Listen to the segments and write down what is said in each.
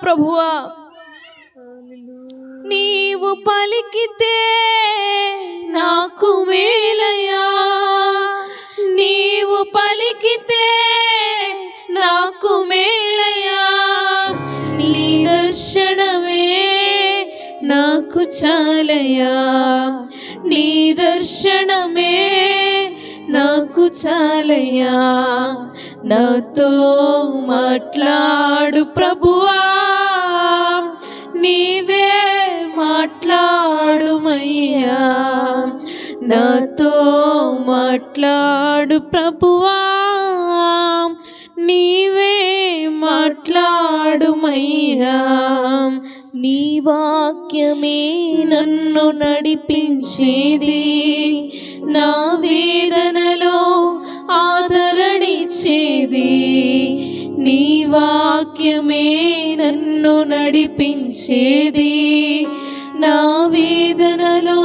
ప్రభువా. నీవు పలికితే నాకు మేలయ్యా, నీవు పలికితే నాకు మేలయ్యా. నీ దర్శనమే నాకు చాలయ్యా, నీ దర్శనమే నాకు చాలయ్యా. నాతో మాట్లాడు ప్రభువా, నీవే మాట్లాడుమయ్యా. నాతో మాట్లాడు ప్రభువా, నీవే మాట్లాడుమయ్యా. నీ వాక్యమే నన్ను నడిపించేది, నా వేదనలో ఆదరణిచ్చేది. నీ వాక్యమే నన్ను నడిపించేది, నా వేదనలో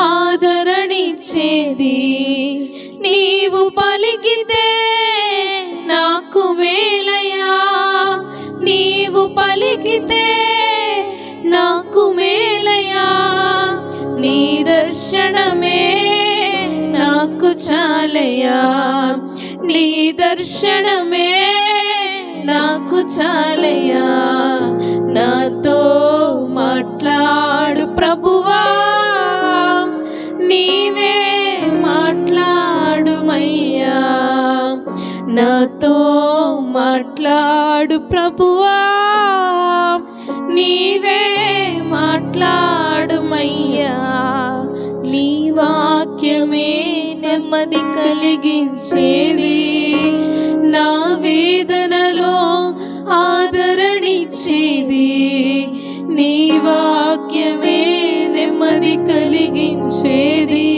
ఆదరణిచ్చేది. నీవు పలికితే నాకు మేలయ్యా, నీవు పలికితే నాకు మేలయ్యా. నీ దర్శనమే నాకు చాలయ్యా, నీ దర్శనమే నాకు చాలయ్యా. నాతో మాట్లాడు ప్రభువా, నీవే మాట్లాడుమయ్యా. నాతో మాట్లాడు ప్రభువా, నీవే మాట్లాడుమయ్యా. నీ వాక్యమే నెమ్మది కలిగించేది, నా వేదనలో ఆదరణిచ్చేది. నీ వాక్యమే నెమ్మది కలిగించేది,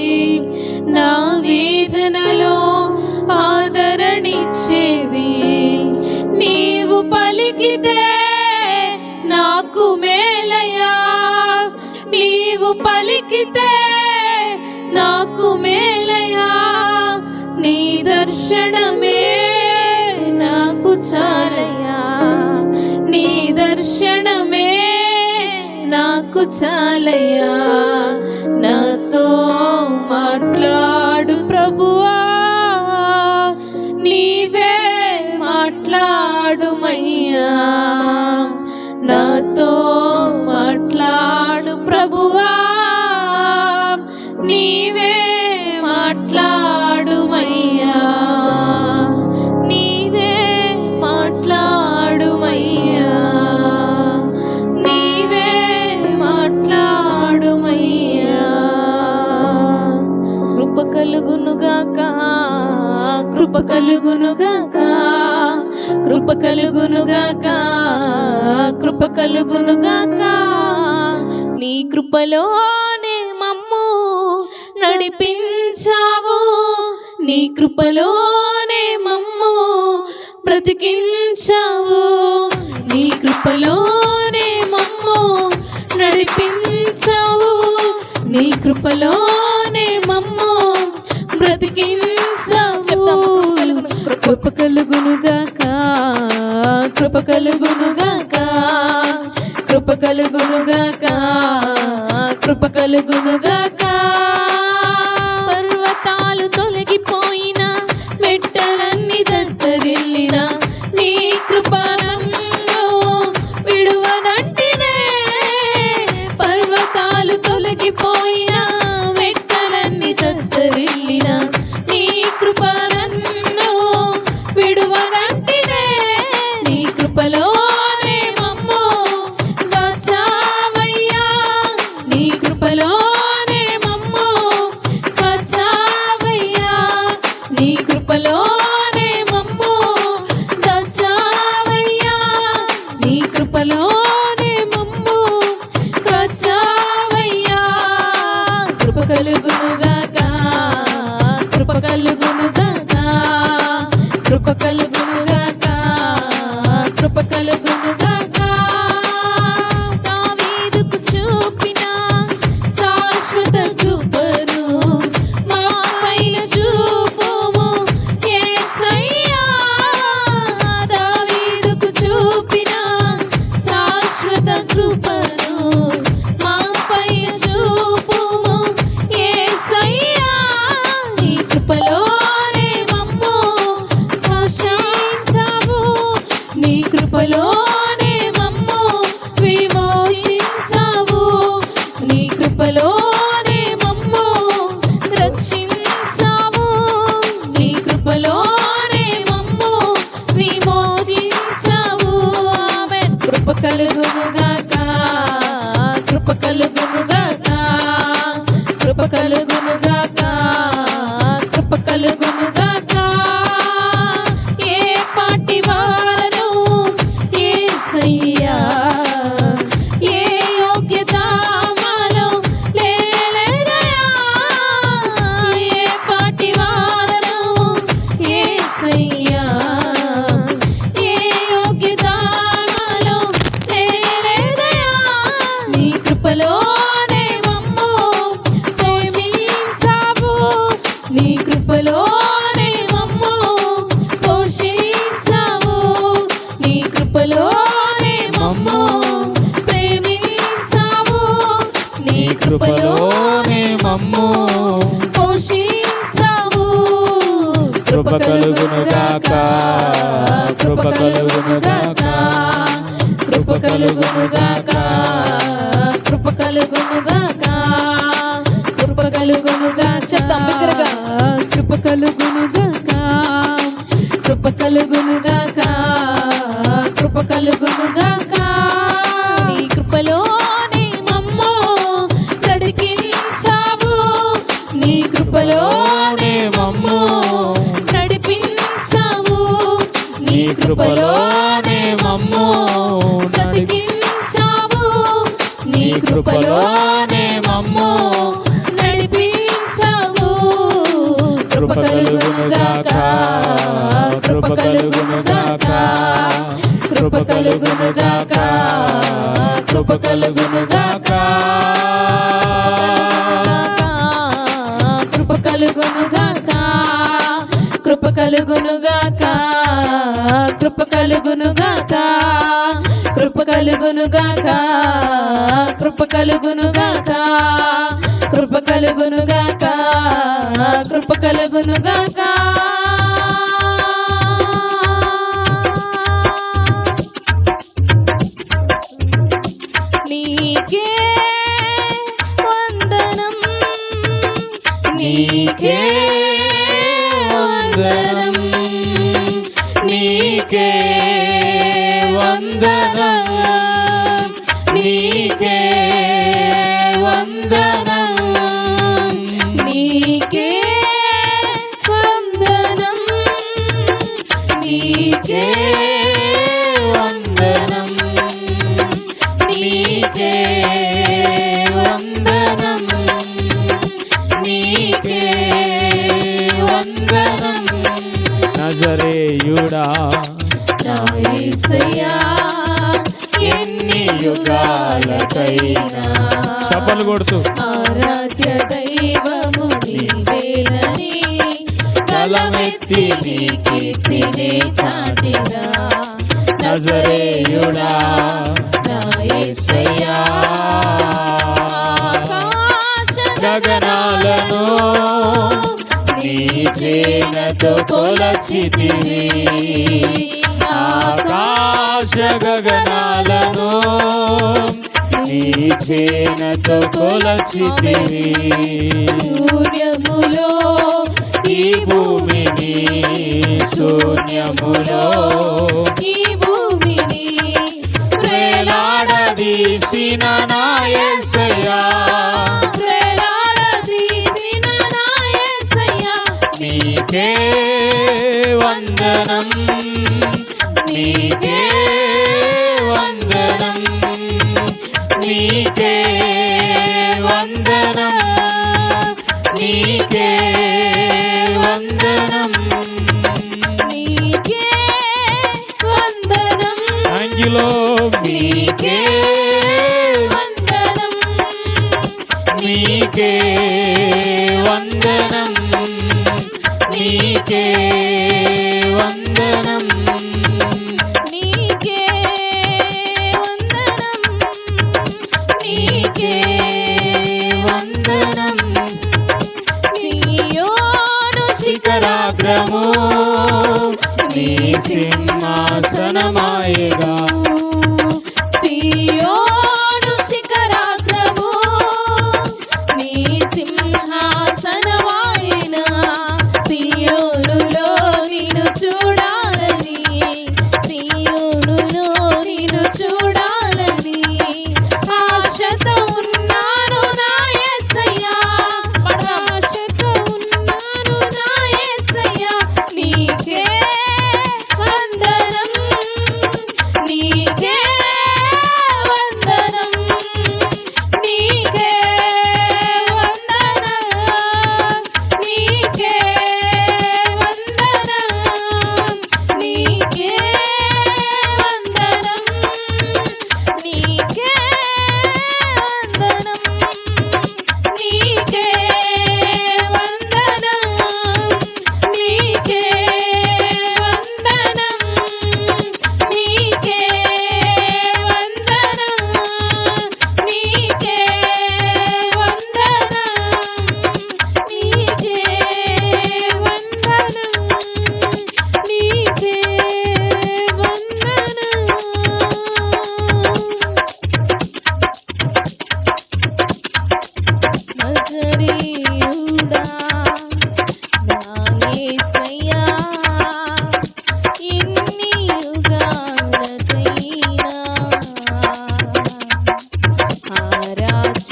నా వేదనలో ఆదరణిచ్చేది. నీవు పలికితే నాకు మేలయ్యా, నీవు పలికితే నాకు మేలయ్యా. నీ దర్శనమే నాకు చాలయ్యా, నీ దర్శనమే నాకు చాలయ్యా. నాతో మాట్లాడు ప్రభువా, నీవే మాట్లాడుమయ్యా. నాతో మాట్లాడు ప్రభువా, నీవే మాట్లాడుమయ్యా. నీవే మాట్లాడుమయ్యా, నీవే మాట్లాడుమయ్యా. కృప కలుగునుగాక, కృప కలుగునుగాక, కృప కలుగునుగాక, కృప కలుగునుగాక. నీ కృపలోనే మమ్ము నడిపించావు, నీ కృపలోనే మమ్ము బ్రతికించావు. నీ కృపలోనే మమ్ము నడిపించావు, నీ కృపలోనే మమ్ము బ్రతికించావు. కృప కలుగునుగాక, కృప కలుగునుగాక, కృప కలుగునుగాక, కృప కలుగునుగాక. పర్వతాలు తొలగిపోయిన, మెట్టలన్నీ దద్దరిల్లిన, నీ కృప నన్ను విడువనంటిదే. పర్వతాలు తొలగిపోయిన, మెట్టలన్నీ దద్దరిల్లిన, నీ కృప నన్ను విడువనంటిదే. నీ కృపలోనే మమ్ము కాచావయ్యా, నీ కృపలోనే మమ్ము కాచావయ్యా. నీ కృపలోనే మమ్ము కాచావయ్యా, నీ కృపలోనే మమ్ము కాచావయ్యా. కృప కలుగునుగాక, కృప కలుగునుగాక, కృప కలుగునుగాక, కృప కలుగునుగాక. దావీదుకు చూపిన శాశ్వత కృపను మా పైన చూపుము యేసయ్యా. దావీదుకు చూపిన కలుగునుగాక కృప కలుగునుగాక కృప కలుగునుగాక కృప కలుగునుగాక ఏ పాటి వారు యేసయ్యా ఏ యోగ్యత మాలో లేదయా ఏ పాటి వారు యేసయ్యా ఏ యోగ్యత మాలో లేదయా నీ కృపలోనే మమ్ము పోషించావు నీ కృపలోనే మమ్ము పోషించావు నీ కృపలోనే మమ్ము ప్రేమించావు నీ కృపలోనే మమ్ము పోషించావు కృప కలుగునుగాక కృప కలుగునుగాక కృప కలుగునుగాక కృప కలుగునుగాక కృప కలుగునుగా చెప్తాం బిగ్గరగా కృప కలుగునుగాక కృప కలుగునుగాక కృప కలుగునుగాక నీ కృపలోనే మమ్ము బ్రతికించావు నీ కృపలోనే మమ్ము నడిపించావు నీ కృపలోనే మమ్ము బ్రతికించావు నీ కృపలోనే మమ్ము నడిపించావు కృప కలుగునుగాక కృప కలుగునుగాక కృప కలుగునుగాక కృప కలుగునుగాక కృప కలుగునుగాక కృప కలుగునుగాక కృప కలుగునుగాక కృప కలుగునుగాక కృప కలుగునుగాక కృప కలుగునుగాక కృప కలుగునుగాక నీకే వందనం నీకే వందనం నీకే వందనం నీకే వందనం నీకే వందనం నీకే వందనం నీకే వందనం నీకే వందనం నజరేయుడా నా యేసయ్యా ఎన్ని యుగాలకైనా చప్పలు కొడుతూ ఆరాధ్య దైవము నీవేనని గలమెత్తి నీ కీర్తినే చాటినా నజరేయుడా నా యేసయ్యా గగనాలను నీ చేనతో కొలచితివి ఆకాశ గగనాలను నీ చేనతో కొలచితివి శూన్యములో ఈ భూమిని శూన్యములో ఈ భూమిని వేలాడదీసిన నా యేసయ్యా వేలాడదీసిన నా యేసయ్యా నీకే వందనం నీకే వందనం నీకే వందనం నీకే వందనం నీకే వందనం అంగిలో నీకే వందనం నీకే వందనం నీకే వందనం నీకే వందనం నీకే వందనం సియోను శిఖరాగ్రము నీ సింహాసనమాయగా సియోను శిఖరాగ్రము నీ సింహాసనమాయన సియోనులో నిన్ను చూడాలని సియోనులో నిన్ను చూడాలని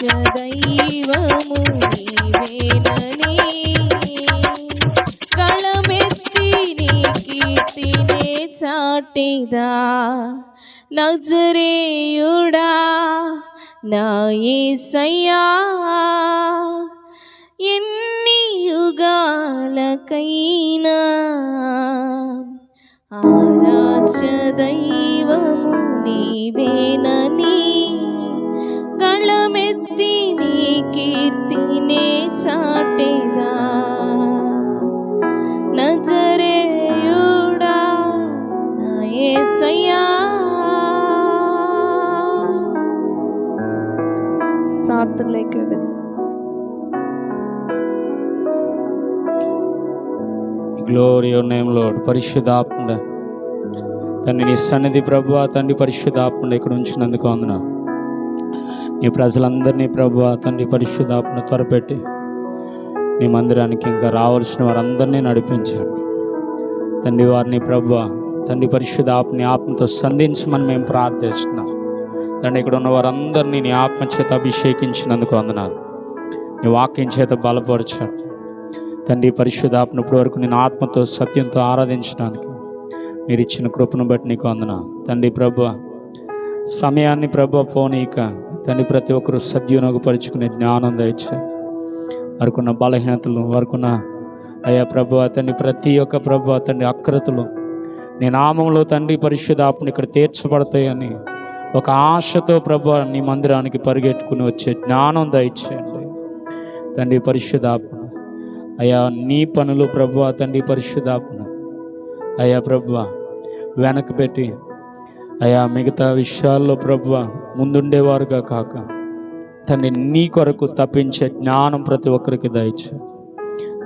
దైవము నీవేనని కళమెత్తి నీ కీర్తినే చాటిదా నజరేయుడా నా యేసయ్యా ఎన్ని యుగాలకైనా ఆరాధ్య దైవము నీవేనని గళమెత్తి నీ కీర్తినే చాటెదా నజరేయుడా నా యేసయ్యా. ప్రార్థనలోకి వెళ్దాం. Glory your name lord. పరిశుద్ధాత్ముడా తండ్రి, నీ సన్నిధి ప్రభువా తండ్రి, పరిశుద్ధాత్ముడు ఇక్కడ ఉంచినందుకు వందనాలు. నీ ప్రజలందరినీ ప్రభువా తండ్రి పరిశుద్ధాత్మను త్వరపెట్టి నీ మందిరానికి ఇంకా రావాల్సిన వారందరినీ నడిపించండి తండ్రి. వారిని ప్రభువా తండ్రి పరిశుద్ధాత్మని ఆత్మతో సంధించమని మేము ప్రార్థిస్తున్నాం తండ్రి. ఇక్కడ ఉన్న వారందరినీ నీ ఆత్మ చేత అభిషేకించినందుకు వందనాలు. నీ వాక్యం చేత బలపరచండి తండ్రి. పరిశుద్ధాత్మను ఇప్పటి వరకు నేను ఆత్మతో సత్యంతో ఆరాధించడానికి మీరు ఇచ్చిన కృపను బట్టి నీకు వందనాలు తండ్రి. ప్రభువా సమయాన్ని ప్రభువా పోనీక తండ్రి ప్రతి ఒక్కరూ సద్వినియోగపరుచుకునే జ్ఞానం దయచేయండి. వారికున్న బలహీనతలు, వారికున్న అయ్యా ప్రభువా తండ్రి ప్రతి ఒక్క ప్రభువా తండ్రి అక్రతలు నీ నామంలో తండ్రి పరిశుద్ధాత్మను ఇక్కడ తీర్చబడతాయని ఒక ఆశతో ప్రభువా నీ మందిరానికి పరిగెట్టుకుని వచ్చే జ్ఞానం దయచేయండి తండ్రి. పరిశుద్ధాత్మ అయ్యా నీ పనులు ప్రభువా తండ్రి పరిశుద్ధాత్మ అయ్యా ప్రభువా వెనక్కి పెట్టి అయ్యా మిగతా విషయాల్లో ప్రభువా ముందుండేవారుగా కాక తండ్రి నీ కొరకు తప్పించే జ్ఞానం ప్రతి ఒక్కరికి దయచేయండి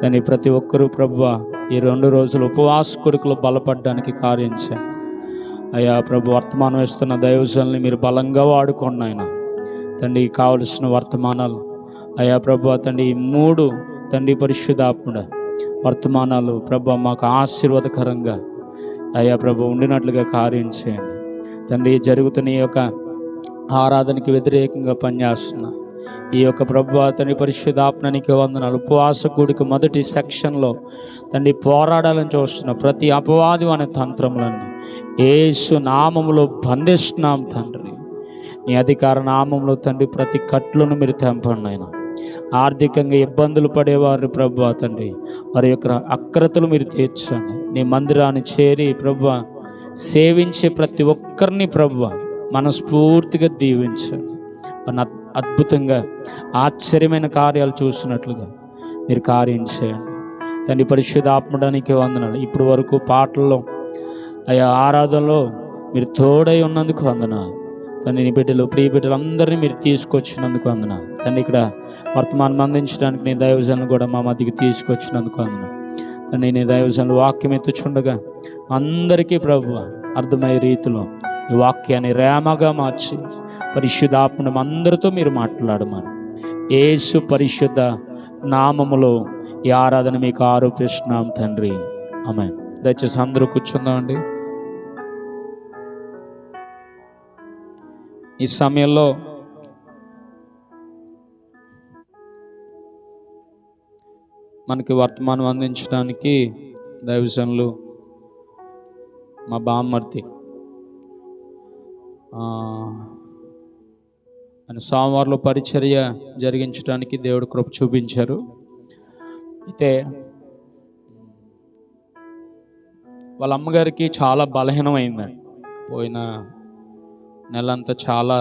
తండ్రి. ప్రతి ఒక్కరూ ప్రభువా ఈ 2 రోజులు ఉపవాస కొడుకులు బలపడడానికి కార్యం చేయండి అయ్యా ప్రభు. వర్తమానం వేస్తున్న దైవజనుల్ని మీరు బలంగా వాడుకోండి ఆయన తండ్రి. కావలసిన వర్తమానాలు అయ్యా ప్రభు తండ్రి 3 తండ్రి పరిశుద్ధాత్ముడ వర్తమానాలు ప్రభు మాకు ఆశీర్వాదకరంగా అయ్యా ప్రభు ఉండినట్లుగా కార్యం చేయండి తండ్రి. జరుగుతున్న ఈ యొక్క ఆరాధనకి వ్యతిరేకంగా పనిచేస్తున్న ఈ యొక్క ప్రభు తండ్రి పరిశుద్ధాత్మనికి వందనాలు. ఉపవాస కూడికి మొదటి సెక్షన్లో తండ్రి పోరాడాలని చూస్తున్న ప్రతి అపవాది అనే తంత్రములన్నీ యేసు నామములో బంధిస్తున్నాం తండ్రి. నీ అధికార నామంలో తండ్రి ప్రతి కట్లను మీరు తెంపండి ఆయన. ఆర్థికంగా ఇబ్బందులు పడేవారు ప్రభువా తండ్రి వారి యొక్క అక్రతలు మీరు తీర్చండి. నీ మందిరాన్ని చేరి ప్రభువా సేవించే ప్రతి ఒక్కరిని ప్రభువా మనస్ఫూర్తిగా దీవించండి. అద్భుతంగా ఆశ్చర్యమైన కార్యాలు చూసినట్లుగా మీరు కార్యం చేయండి తండ్రి. పరిశుద్ధాత్మడానికి వందనాలు. ఇప్పటి వరకు పాటల్లో అయ్యా ఆరాధనలో మీరు తోడై ఉన్నందుకు వందనాలు తండ్రి. నీ బిడ్డలు ప్రియ బిడ్డలు అందరినీ మీరు తీసుకొచ్చినందుకు వందనాలు తండ్రి. ఇక్కడ వర్తమానం అందించడానికి నీ దైవజనులు కూడా మా మధ్యకి తీసుకొచ్చినందుకు వందనాలు తండ్రి. నీ దైవజనులు వాక్యం ఎత్తుచుండగా అందరికీ ప్రభువా అర్థమయ్యే రీతిలో ఈ వాక్యాన్ని రేమగా మార్చి పరిశుద్ధాత్మను అందరితో మీరు మాట్లాడమని యేసు పరిశుద్ధ నామములో ఈ ఆరాధన మీకు ఆరోపిస్తున్నాం తండ్రి. ఆమేన్. దయచేసి అందరూ కూర్చుందామండి. ఈ సమయంలో మనకి వర్తమానం అందించడానికి దైవజనులు మా బామ్మర్ది అని సోమవారంలో పరిచర్య జరిగించడానికి దేవుడు కృప చూపించారు. అయితే వాళ్ళ అమ్మగారికి చాలా బలహీనమైందండి. పోయిన నెలంతా చాలా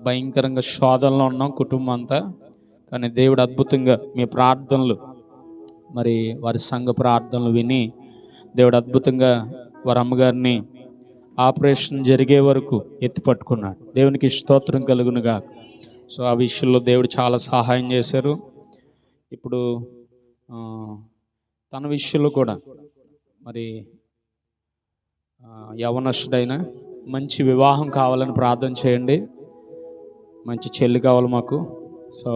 భయంకరంగా శోధనలో ఉన్నాం కుటుంబం అంతా. కానీ దేవుడు అద్భుతంగా మీ ప్రార్థనలు మరి వారి సంఘ ప్రార్థనలు విని దేవుడు అద్భుతంగా వారి అమ్మగారిని ఆపరేషన్ జరిగే వరకు ఎత్తిపట్టుకున్నాడు. దేవునికి స్తోత్రం కలుగునుగా. సో ఆ విషయంలో దేవుడు చాలా సహాయం చేశారు. ఇప్పుడు తన విషయంలో కూడా మరి యవనస్తుడైన మంచి వివాహం కావాలని ప్రార్థన చేయండి. మంచి చెల్లి కావాలి మాకు. సో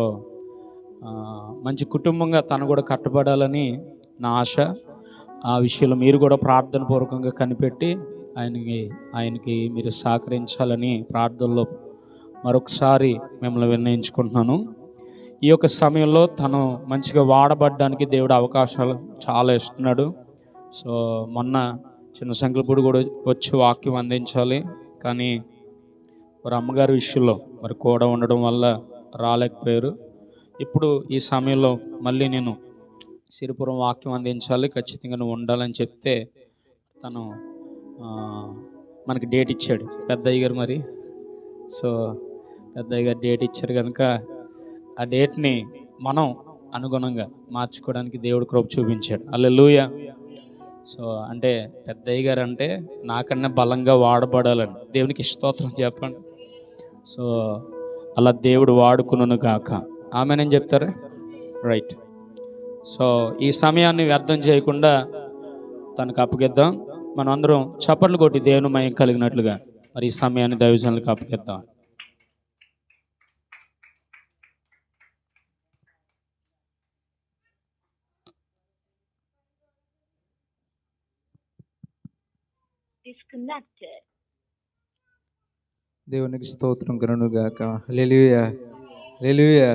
మంచి కుటుంబంగా తను కూడా కట్టబడాలని నా ఆశ. ఆ విషయంలో మీరు కూడా ప్రార్థన పూర్వకంగా కనిపెట్టి ఆయనకి మీరు సహకరించాలని ప్రార్థనలో మరొకసారి మిమ్మల్ని విన్నయించుకుంటున్నాను. ఈ యొక్క సమయంలో తను మంచిగా వాడబడడానికి దేవుడు అవకాశాలు చాలా ఇస్తున్నాడు. సో మొన్న చిన్న సంఖ్యలపూడి కూడా వచ్చి వాక్యం అందించాలి, కానీ వారి అమ్మగారి విషయంలో మరి కూడా ఉండడం వల్ల రాలేకపోయారు. ఇప్పుడు ఈ సమయంలో మళ్ళీ నేను సిరిపురం వాక్యం అందించాలి, ఖచ్చితంగా నువ్వు ఉండాలని చెప్తే తను మనకి డేట్ ఇచ్చాడు పెద్దయ్య గారు. మరి సో పెద్దయ్య గారు డేట్ ఇచ్చారు కనుక ఆ డేట్ని మనం అనుగుణంగా మార్చుకోవడానికి దేవుడు కృప చూపించాడు. హల్లెలూయా. సో అంటే పెద్దయ్య గారు అంటే నాకన్నా బలంగా వాడబడాలని దేవునికి స్తోత్రం చెప్పండి. సో అలా దేవుడు వాడుకును గాక. ఆమెనేం చెప్తారా? రైట్. సో ఈ సమయాన్ని వ్యర్థం చేయకుండా తనకు అప్పగిద్దాం. మనం అందరం చప్పట్లు కొట్టి దేవుని మయం కలిగినట్లుగా మరి ఈ సమయాన్ని దైవజనులకు అప్పగిద్దాం. దేవునికి స్తోత్రం కలుగునుగాక. హల్లెలూయా, హల్లెలూయా.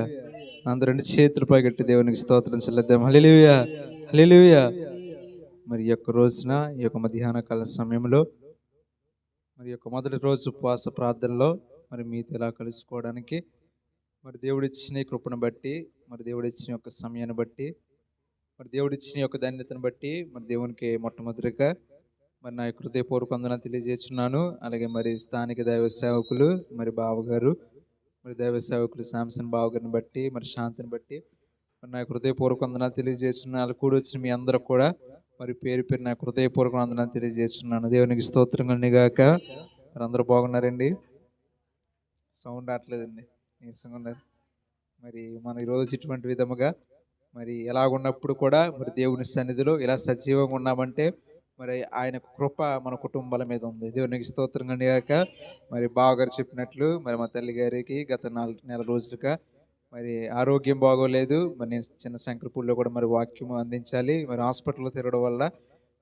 అందరూ రెండు చేతులు పైకెట్టి దేవునికి స్తోత్రం చెల్లిద్దాం. హల్లెలూయా, హల్లెలూయా. మరి ఈ యొక్క రోజున ఈ యొక్క మధ్యాహ్న కాల సమయంలో మరి యొక్క మొదటి రోజు ఉపవాస ప్రార్థనలో మరి మీతో ఇలా కలుసుకోవడానికి మరి దేవుడిచ్చిన కృపను బట్టి, మరి దేవుడిచ్చిన యొక్క సమయాన్ని బట్టి, మరి దేవుడిచ్చిన యొక్క ధన్యతను బట్టి మరి దేవునికి మొట్టమొదటిగా మరి నా హృదయపూర్వక వందనాలు తెలియజేస్తున్నాను. అలాగే మరి స్థానిక దైవ సేవకులు మరి బావగారు, మరి దైవ సేవకులు శాంసన్ బావగారిని బట్టి, మరి శాంతిని బట్టి మరి నా హృదయపూర్వక వందనాలు తెలియజేస్తున్నాను. కూడి వచ్చిన మీ అందరూ కూడా మరి పేరు పేరు నా హృదయపూర్వక వందనాలు తెలియజేస్తున్నాను. దేవునికి స్తోత్రం కలుగునుగాక. మరి అందరూ బాగున్నారండి? సౌండ్ రావట్లేదండి, నీరసంగా ఉన్నారు. మరి మనం ఈరోజు ఇటువంటి విధముగా మరి ఎలాగున్నప్పుడు కూడా మరి దేవుని సన్నిధిలో ఇలా సజీవంగా ఉన్నామంటే మరి ఆయన కృప మన కుటుంబాల మీద ఉంది. దేవునికి స్తోత్రం కలుగునుగాక. మరి బావగారు చెప్పినట్లు మరి మా తల్లి గారికి గత 4 నెలల రోజులుగా మరి ఆరోగ్యం బాగోలేదు. మరి నేను చిన్న శంకరపూడిలో కూడా మరి వాక్యం అందించాలి. మరి హాస్పిటల్లో తిరగడం వల్ల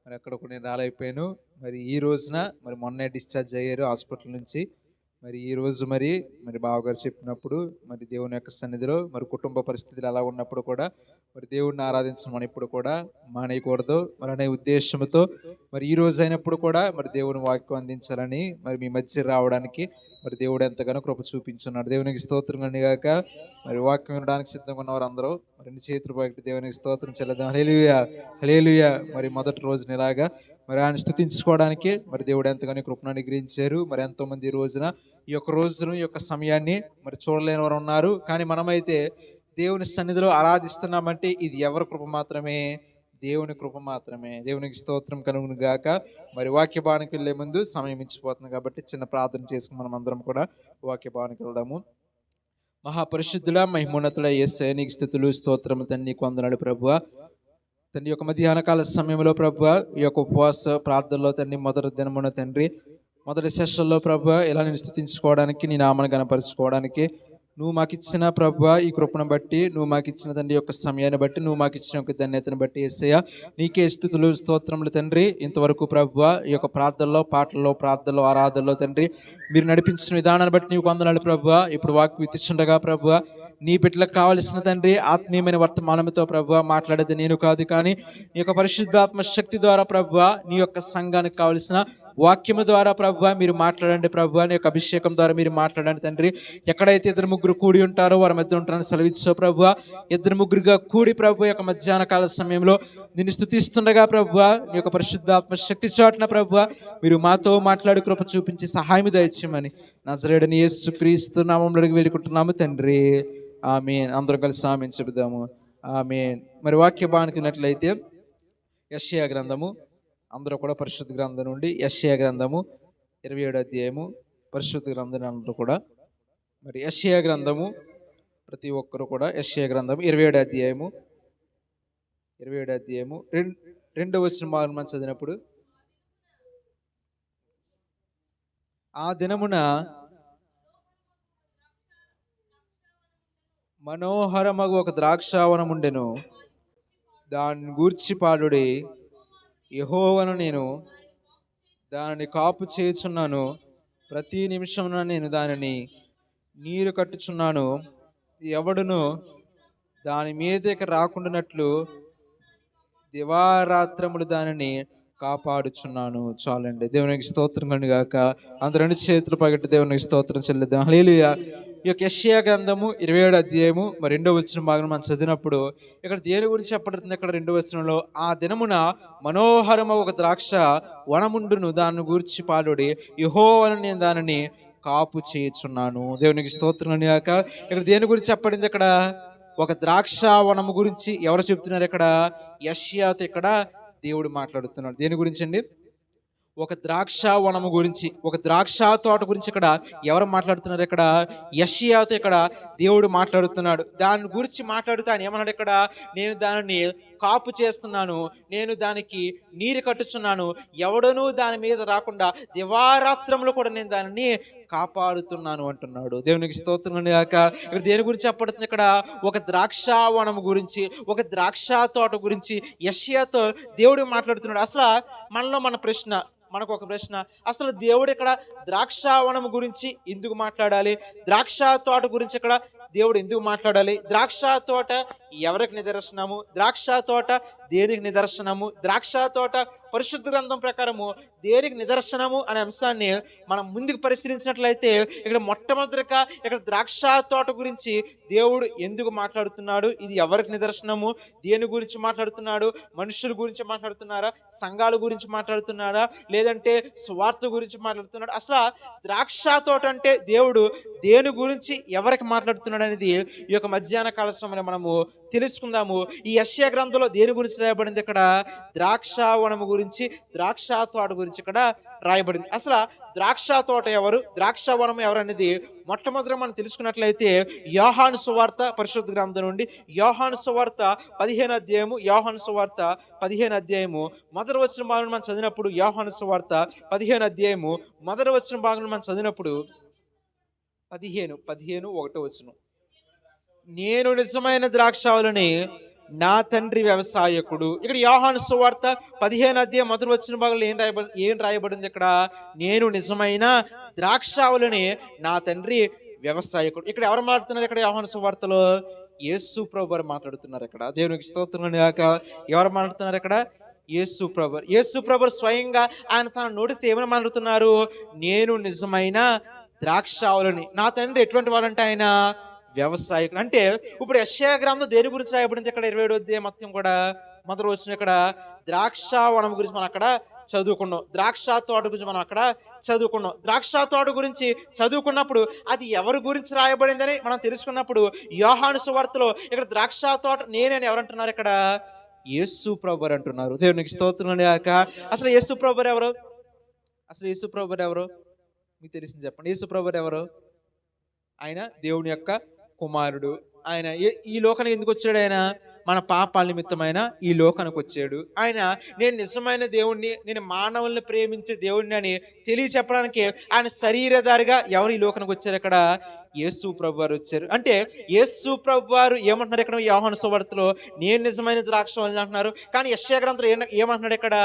మరి అక్కడ కూడా నేను రాలేకపోయాను. మరి ఈ రోజున మరి మొన్నే డిశ్చార్జ్ అయ్యారు హాస్పిటల్ నుంచి. మరి ఈ రోజు మరి బావగారు చెప్పినప్పుడు మరి దేవుని యొక్క సన్నిధిలో మరి కుటుంబ పరిస్థితులు ఎలా ఉన్నప్పుడు కూడా మరి దేవుడిని ఆరాధించమని ఇప్పుడు కూడా మానేయకూడదు మరి అనే ఉద్దేశంతో మరి ఈ రోజు అయినప్పుడు కూడా మరి దేవుని వాక్యం అందించాలని మరి మీ మధ్య రావడానికి మరి దేవుడు ఎంతగానో కృప చూపించున్నాడు. దేవునికి స్తోత్రం కలుగునుగాక. మరి వాక్యం వినడానికి సిద్ధంగా ఉన్నవారు అందరూ రెండు చేతులు పైకి దేవునికి స్తోత్రం చెల్లిద్దాం. హల్లెలూయా, హల్లెలూయా. మరి మొదటి రోజున ఇలాగా మరి ఆయన స్తుతించుకోవడానికి మరి దేవుడు ఎంతగానో కృపను అనుగ్రహించారు. మరి ఎంతోమంది ఈ రోజున ఈ యొక్క రోజును ఈ యొక్క సమయాన్ని మరి చూడలేని వారు ఉన్నారు. కానీ మనమైతే దేవుని సన్నిధిలో ఆరాధిస్తున్నామంటే ఇది ఎవరి కృప మాత్రమే? దేవుని కృప మాత్రమే. దేవునికి స్తోత్రం కలుగును గాక. మరి వాక్య భావనకి వెళ్ళే ముందు సమయం ఇచ్చిపోతుంది కాబట్టి చిన్న ప్రార్థన చేసుకుని మనం అందరం కూడా వాక్య భావనకి వెళ్దాము. మహాపరిశుద్ధుల మహిమోన్నతుల యేసయ్య నీకు స్తుతులు స్తోత్రము తండ్రి, నీకు వందనాలు ప్రభువా. తండ్రి యొక్క మధ్యాహ్న కాల సమయంలో ప్రభువా ఈ యొక్క ఉపవాస ప్రార్థనలో తండ్రి మొదటి దినమున తండ్రి మొదటి సెషన్లో ప్రభువా ఇలా నేను స్తుతించుకోవడానికి, నీ నామను గణపరుచుకోవడానికి నువ్వు మాకు ఇచ్చిన ప్రభువా ఈ కృపను బట్టి, నువ్వు మాకు ఇచ్చిన తండ్రి యొక్క సమయాన్ని బట్టి, నువ్వు మాకు ఇచ్చిన యొక్క ధన్యతను బట్టి యేసయ్య నీకే స్తుతులు స్తోత్రములు తండ్రి. ఇంతవరకు ప్రభువా ఈ యొక్క ప్రార్థనలో, పాటల్లో, ప్రార్థనలో, ఆరాధనలో తండ్రి మీరు నడిపించిన విధానాన్ని బట్టి నీకు వందనాలు ప్రభువా. ఇప్పుడు వాక్యం ఇచ్చుండగా ప్రభువా నీ బిడ్డలకు కావలసిన తండ్రి ఆత్మీయమైన వర్తమానంతో ప్రభువా మాట్లాడేది నేను కాదు, కానీ నీ యొక్క పరిశుద్ధాత్మ శక్తి ద్వారా ప్రభువా నీ యొక్క సంఘానికి కావలసిన వాక్యము ద్వారా ప్రభువా మీరు మాట్లాడండి ప్రభువా. నీ యొక్క అభిషేకం ద్వారా మీరు మాట్లాడండి తండ్రి. ఎక్కడైతే ఇద్దరు ముగ్గురు కూడి ఉంటారో వారి మధ్య ఉంటారని సెలవిచ్చో ప్రభువా. ఇద్దరు ముగ్గురుగా కూడి ప్రభు యొక్క మధ్యాహ్న కాల సమయంలో నిన్ను స్తుతిస్తుండగా ప్రభువా నీ యొక్క పరిశుద్ధాత్మ శక్తి చాటున ప్రభువా మీరు మాతో మాట్లాడి కృప చూపించి సహాయం దయచేయమని నజరేయుడైన యేసుక్రీస్తు నామములో అడిగి వేడుకుంటున్నాము తండ్రి. ఆమేన్. అందరం కలిసి ఆమేన్ చెబుదాము. ఆమేన్. మరి వాక్య బానుకున్నట్లయితే యెషయా గ్రంథము, అందరూ కూడా పరిశుద్ధ గ్రంథం నుండి యెషయా గ్రంథము 27వ అధ్యాయము, పరిశుద్ధ గ్రంథం అందరూ కూడా మరి యెషయా గ్రంథము ప్రతి ఒక్కరు కూడా యెషయా గ్రంథము 27వ అధ్యాయము 2వ వచనం మనం చదివినప్పుడు, ఆ దినమున మనోహరమగు ఒక ద్రాక్షావనం ఉండెను, దాన్ని గూర్చి పాడుడి, యెహోవాను నేను దానిని కాపు చేయుచున్నాను, ప్రతి నిమిషమున నేను దానిని నీరు కట్టుచున్నాను, ఎవడును దాని మీదకి రాకుండానట్లు దివారాత్రములు దానిని కాపాడుచున్నాను. చాలండి. దేవునికి స్తోత్రం కండి గాక. అంత రెండు చేతులు పగట్టి దేవునికి స్తోత్రం చెల్లిద్దాం. హల్లెలూయా. ఈ యొక్క యెషయా గ్రంథము 27వ అధ్యాయము 2వ వచనం భాగం మనం చదివినప్పుడు ఇక్కడ దేని గురించి చెప్పబడుతుంది? ఇక్కడ 2వ వచనంలో, ఆ దినమున మనోహరము ఒక ద్రాక్ష వనముండును, దాన్ని గూర్చి పాడుడి, యెహోవాను నేను దానిని కాపు చేయుచున్నాను. దేవునికి స్తోత్రం కండి గాక. ఇక్కడ దేని గురించి చెప్పబడింది? ఇక్కడ ఒక ద్రాక్ష వనము గురించి ఎవరు చెప్తున్నారు? ఇక్కడ యెషయాతో ఇక్కడ దేవుడు మాట్లాడుతున్నాడు. దేని గురించి అండి? ఒక ద్రాక్ష వనము గురించి, ఒక ద్రాక్ష తోట గురించి ఇక్కడ ఎవరు మాట్లాడుతున్నారు? ఇక్కడ యెషయాతో ఇక్కడ దేవుడు మాట్లాడుతున్నాడు. దాని గురించి మాట్లాడుతూ ఆయన ఏమన్నాడు? ఇక్కడ నేను దానిని కాపు చేస్తున్నాను, నేను దానికి నీరు కట్టుచున్నాను, ఎవడనూ దాని మీద రాకుండా దివారాత్రములు కూడా నేను దానిని కాపాడుతున్నాను అంటున్నాడు. దేవునికి స్తోత్రం గాక. ఇక్కడ దేని గురించి చెప్పబడుతుంది? ఇక్కడ ఒక ద్రాక్ష వనము గురించి, ఒక ద్రాక్ష తోట గురించి యెషయాతో దేవుడు మాట్లాడుతున్నాడు. అసలు మనలో మనకు ఒక ప్రశ్న, అసలు దేవుడు ఇక్కడ ద్రాక్ష వనము గురించి ఎందుకు మాట్లాడాలి? ద్రాక్ష తోట గురించి ఇక్కడ దేవుడు ఎందుకు మాట్లాడాలి? ద్రాక్ష తోట ఎవరికి నిదర్శనము? ద్రాక్ష తోట దేనికి నిదర్శనము? ద్రాక్ష తోట పరిశుద్ధ గ్రంథం ప్రకారము దేనికి నిదర్శనము అనే అంశాన్ని మనం ముందుకు పరిశీలించినట్లయితే ఇక్కడ మొట్టమొదటిగా ఇక్కడ ద్రాక్ష తోట గురించి దేవుడు ఎందుకు మాట్లాడుతున్నాడు? ఇది ఎవరికి నిదర్శనము? దేని గురించి మాట్లాడుతున్నాడు? మనుషుల గురించి మాట్లాడుతున్నారా? సంఘాల గురించి మాట్లాడుతున్నారా? లేదంటే స్వార్థ గురించి మాట్లాడుతున్నాడు? అసలు ద్రాక్ష తోట అంటే దేవుడు దేని గురించి ఎవరికి మాట్లాడుతున్నాడు అనేది ఈ యొక్క మధ్యాహ్న కాల సమయంలో మనము తెలుసుకుందాము. ఈ యెషయా గ్రంథంలో దేని గురించి రాయబడింది? ఇక్కడ ద్రాక్ష వనము గురించి, ద్రాక్ష తోట గురించి ఇక్కడ రాయబడింది. అసలు ద్రాక్ష తోట ఎవరు, ద్రాక్ష వనము ఎవరు అనేది మొట్టమొదట మనం తెలుసుకున్నట్లయితే యోహాను సువార్త పరిశుద్ధ గ్రంథం నుండి యోహాను సువార్త 15వ అధ్యాయము, యోహాను సువార్త 15వ అధ్యాయము మొదటి వచన భాగంలో మనం చదివినప్పుడు, యోహాను సువార్త 15వ అధ్యాయము మొదటి వచన భాగంలో మనం చదివినప్పుడు 15:1 వచనం, నేను నిజమైన ద్రాక్షావళిని, నా తండ్రి వ్యవసాయకుడు. ఇక్కడ యోహాను సువార్త 15వ అధ్యాయం మొదటి వచన భాగంలో ఏం రాయబడింది? ఇక్కడ నేను నిజమైన ద్రాక్షావళిని, నా తండ్రి వ్యవసాయకుడు. ఇక్కడ ఎవరు మాట్లాడుతున్నారు? ఇక్కడ యోహాను సువార్తలో యేసు ప్రభువారు మాట్లాడుతున్నారు. ఇక్కడ దేవునికి స్తోత్రం గాక. ఎవరు మాట్లాడుతున్నారు? ఇక్కడ యేసు ప్రభువారు. యేసు ప్రభువారు స్వయంగా ఆయన తన నోటితో ఏమని మాట్లాడుతున్నారు? నేను నిజమైన ద్రాక్షావళిని, నా తండ్రి ఎటువంటి వాడంటే ఆయన వ్యవసాయకుడు. అంటే ఇప్పుడు యెషయా గ్రంథం దేని గురించి రాయబడింది? ఇక్కడ 27వ అధ్యాయం మొత్తం కూడా మొదటి వచనం ఇక్కడ ద్రాక్ష వనం గురించి మనం అక్కడ చదువుకున్నాం. ద్రాక్ష తోట గురించి మనం అక్కడ చదువుకున్నాం. ద్రాక్ష తోట గురించి చదువుకున్నప్పుడు అది ఎవరి గురించి రాయబడిందని మనం తెలుసుకున్నప్పుడు యోహాను సువార్తలో ఇక్కడ ద్రాక్ష తోట నేనని ఎవరంటున్నారు? ఇక్కడ యేసు ప్రభువారు అంటున్నారు. దేవునికి స్తోత్రం గాక. అసలు యేసు ప్రభువారు ఎవరు? అసలు యేసు ప్రభువారు ఎవరు మీకు తెలిసింది చెప్పండి. యేసు ప్రభువారు ఎవరు? ఆయన దేవుని యొక్క కుమారుడు. ఆయన ఈ లోకానికి ఎందుకు వచ్చాడు? ఆయన మన పాపాల నిమిత్తమైన ఈ లోకానికి వచ్చాడు. ఆయన నేను నిజమైన దేవుణ్ణి, నేను మానవుల్ని ప్రేమించే దేవుణ్ణి అని తెలియచెప్పడానికి ఆయన శరీరధారిగా ఎవరు ఈ లోకానికి వచ్చారు? ఇక్కడ యేసు ప్రభువారు వచ్చారు. అంటే యేసు ప్రభువారు ఏమంటున్నారు? ఇక్కడ యోహాను సువార్తలో నేను నిజమైన ద్రాక్షావళిని అంటున్నారు. కానీ యెషయా గ్రంథంలో ఏమంటున్నాడు? ఇక్కడ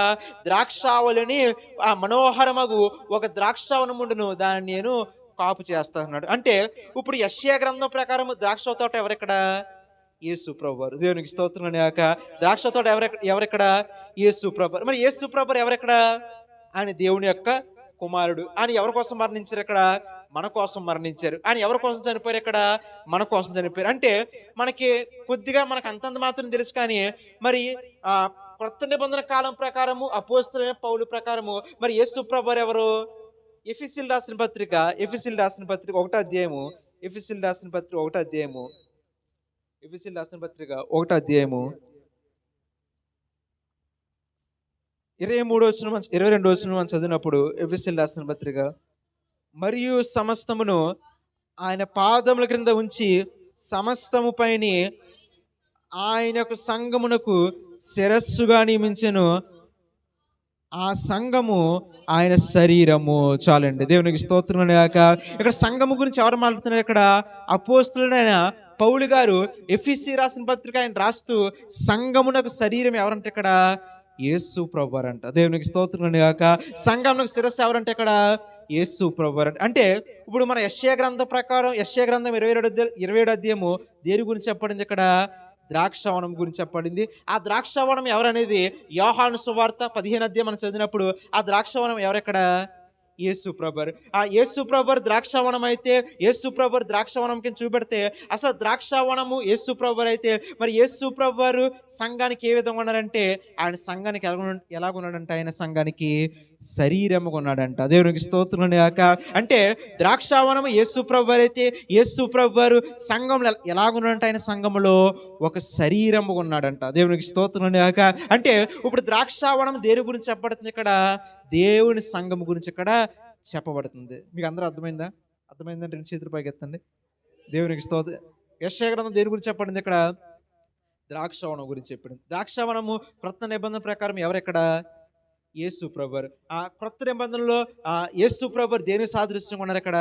ద్రాక్షావళిని, ఆ మనోహరమగు ఒక ద్రాక్షావనముండును, దాన్ని నేను కాపు చేస్తా అన్నాడు. అంటే ఇప్పుడు యెషయా గ్రంథం ప్రకారం ద్రాక్ష తోట ఎవరెక్కడ? యేసు ప్రభువారు. దేవునికి స్తోత్రం గాక. ద్రాక్ష తోట ఎవరెక్కడ? యేసు ప్రభువారు. మరి యేసు ప్రభువారు ఎవరెక్కడ? ఆయన దేవుని యొక్క కుమారుడు. ఆయన ఎవరి కోసం మరణించారు? ఇక్కడ మన కోసం మరణించారు. ఆయన ఎవరి కోసం చనిపోయారు? ఇక్కడ మన కోసం చనిపోయారు. అంటే మనకి కొద్దిగా మనకు అంతంత మాత్రం తెలుసు. కానీ మరి కొత్త నిబంధన కాలం ప్రకారము అపోస్తలుడైన పౌలు ప్రకారము మరి యేసు ప్రభువారు ఎవరు? ఎఫెసీయులకు రాసిన పత్రిక 1వ అధ్యాయము, ఎఫెసీయులకు రాసిన పత్రిక 1వ అధ్యాయము, ఎఫెసీయులకు రాసిన పత్రిక 1వ అధ్యాయము 23వ వచనం 22వ వచనం మనం చదివినప్పుడు ఎఫెసీయులకు రాసిన పత్రిక, మరియు సమస్తమును ఆయన పాదముల క్రింద ఉంచి సమస్తము పైన ఆయనకు సంఘమునకు శిరస్సుగా నియమించెను, ఆ సంఘము ఆయన శరీరము. చాలండి. దేవునికి స్తోత్రం గాక. ఇక్కడ సంఘము గురించి ఎవరు మాట్లాడుతున్నారు? ఇక్కడ అపోస్తలుడైన పౌలు గారు ఎఫెసీ రాసిన పత్రిక ఆయన రాస్తూ సంఘమునకు శరీరం ఎవరంటే ఇక్కడ యేసు ప్రభువారు అంట. దేవునికి స్తోత్రం గాక. సంఘమునకు శిరస్సు ఎవరంటే ఇక్కడ యేసు ప్రభువారు. అంటే ఇప్పుడు మన యెషయా గ్రంథం ప్రకారం, యెషయా గ్రంథం 27 అధ్యాయము దేని గురించి చెప్పబడింది? ఇక్కడ ద్రాక్షావనం గురించి చెప్పబడింది. ఆ ద్రాక్షావనం ఎవరనేది యోహాను సువార్త 15 అధ్యాయం మనం చదివినప్పుడు ఆ ద్రాక్షావనం ఎవరెక్కడ? యేసు ప్రభువారు. ఆ యేసు ప్రభువారు ద్రాక్షావనం అయితే, యేసు ప్రభువారు ద్రాక్షావనం కింద చూపెడితే, అసలు ద్రాక్షావనము యేసు ప్రభువారు అయితే మరి యేసు ప్రభువారు సంఘానికి ఏ విధంగా ఉన్నారంటే, ఆయన సంఘానికి ఎలాగున్నాడంటే, ఆయన సంఘానికి శరీరముగా ఉన్నాడంట. దేవునికి స్తోత్రం గాక. అంటే ద్రాక్షావనము యేసు ప్రభువారు అయితే, యేసు ప్రభువారు సంఘంలో ఎలాగున్నాడంటే, ఆయన సంఘములో ఒక శరీరముగా ఉన్నాడంట. దేవునికి స్తోత్రం గాక. అంటే ఇప్పుడు ద్రాక్షావనం దేని గురించి చెప్పబడుతుంది? ఇక్కడ దేవుని సంఘం గురించి ఇక్కడ చెప్పబడుతుంది. మీకు అందరూ అర్థమైందా? అర్థమైందంటే 2 చేతులు పైకి ఎత్తండి. దేవునికి స్తోత్రం. యెషయా గ్రంథం దేని గురించి చెప్పబడింది? ఇక్కడ ద్రాక్షావనం గురించి చెప్పింది. ద్రాక్షావనము క్రొత్త నిబంధన ప్రకారం ఎవరెక్కడ? యేసు ప్రభువారు. ఆ క్రొత్త నిబంధనలో యేసు ప్రభువారు దేనికి సాదృశ్యంగా ఉన్నారు? ఇక్కడ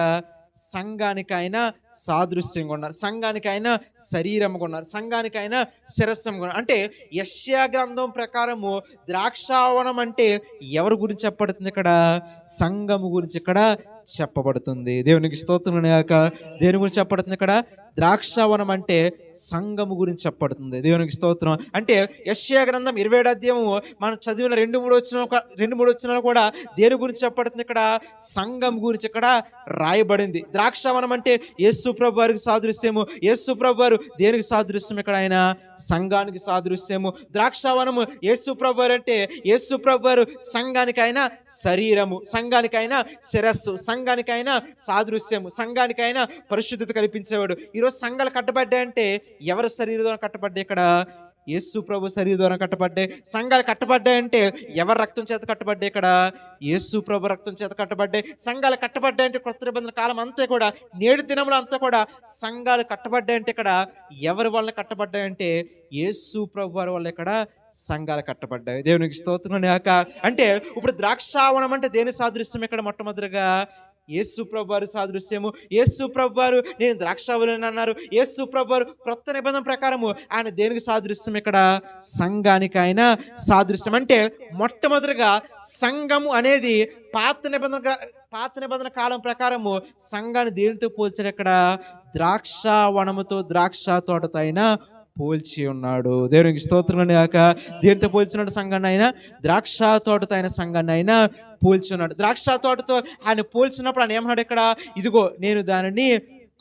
సంఘానికైనా సాదృశ్యంగా ఉన్నారు, సంఘానికైనా శరీరంగా ఉన్నారు, సంఘానికైనా శిరస్సుగా ఉన్నారు. అంటే యెషయా గ్రంథం ప్రకారము ద్రాక్షావనం అంటే ఎవరి గురించి చెప్పబడుతుంది? ఇక్కడ సంఘము గురించి ఇక్కడ చెప్పబడుతుంది. దేవునికి స్తోత్రం గాక. దేని గురించి చెప్పబడుతుంది? ఇక్కడ ద్రాక్షావనం అంటే సంఘము గురించి చెప్పబడుతుంది. దేవునికి స్తోత్రం. అంటే యెషయా గ్రంథం 27 అధ్యాయము మనం చదివిన 2-3 వచనాలు కూడా దేని గురించి చెప్పబడుతుంది? ఇక్కడ సంఘం గురించి ఇక్కడ రాయబడింది. ద్రాక్షావనం అంటే యేసు ప్రభువారికి సాదృశ్యము. యేసు ప్రభువారు దేనికి సాదృశ్యం? ఇక్కడ ఆయన సంఘానికి సాదృశ్యము. ద్రాక్షావనము యేసు ప్రభువారు అంటే యేసు ప్రభువారు సంఘానికైనా శరీరము, సంఘానికైనా శిరస్సు, సంఘానికైనా సాదృశ్యము, సంఘానికైనా పరిశుద్ధత కల్పించేవాడు. ఈరోజు సంఘాలు కట్టబడ్డాయంటే ఎవరి శరీరం ద్వారా కట్టబడ్డాయి? ఇక్కడ యేసు ప్రభు శరీరం ద్వారా కట్టబడ్డాయి. సంఘాలు కట్టబడ్డాయంటే ఎవరి రక్తం చేత కట్టబడ్డాయి? ఇక్కడ యేసు ప్రభు రక్తం చేత కట్టబడ్డాయి. సంఘాలు కట్టబడ్డాయంటే క్రొత్త నిబంధన కాలం అంతా కూడా, నేడు దినములు అంతా కూడా సంఘాలు కట్టబడ్డాయంటే ఇక్కడ ఎవరి వల్ల కట్టబడ్డాయంటే యేసు ప్రభు వారి వల్ల ఇక్కడ సంఘాలు కట్టబడ్డాయి. దేవునికి స్తోత్రం గాక. అంటే ఇప్పుడు ద్రాక్షావనం అంటే దేని సాదృశ్యం? ఇక్కడ మొట్టమొదటిగా యేసు ప్రభువారు సాదృశ్యము. యేసు ప్రభువారు నేను ద్రాక్షావల్లిని అన్నారు. యేసు ప్రభువారు క్రొత్త నిబంధన ప్రకారము ఆయన దేనికి సాదృశ్యం? ఇక్కడ సంఘానికి ఆయన సాదృశ్యం. అంటే మొట్టమొదటిగా సంఘము అనేది పాత నిబంధన కాలం ప్రకారము సంఘాన్ని దేనితో పోల్చారు? ఇక్కడ ద్రాక్షావనముతో, ద్రాక్ష తోటతో అయినా పోల్చి ఉన్నాడు. దేవునికి స్తోత్రం గాక. దేనితో పోల్చినాడు సంఘాన్ని? ఆయన ద్రాక్ష తోటతో అయిన సంఘాన్ని ఆయన పోల్చి ఉన్నాడు. ద్రాక్ష తోటతో ఆయన పోల్చినప్పుడు ఆయన ఏమన్నాడు? ఇక్కడ ఇదిగో నేను దానిని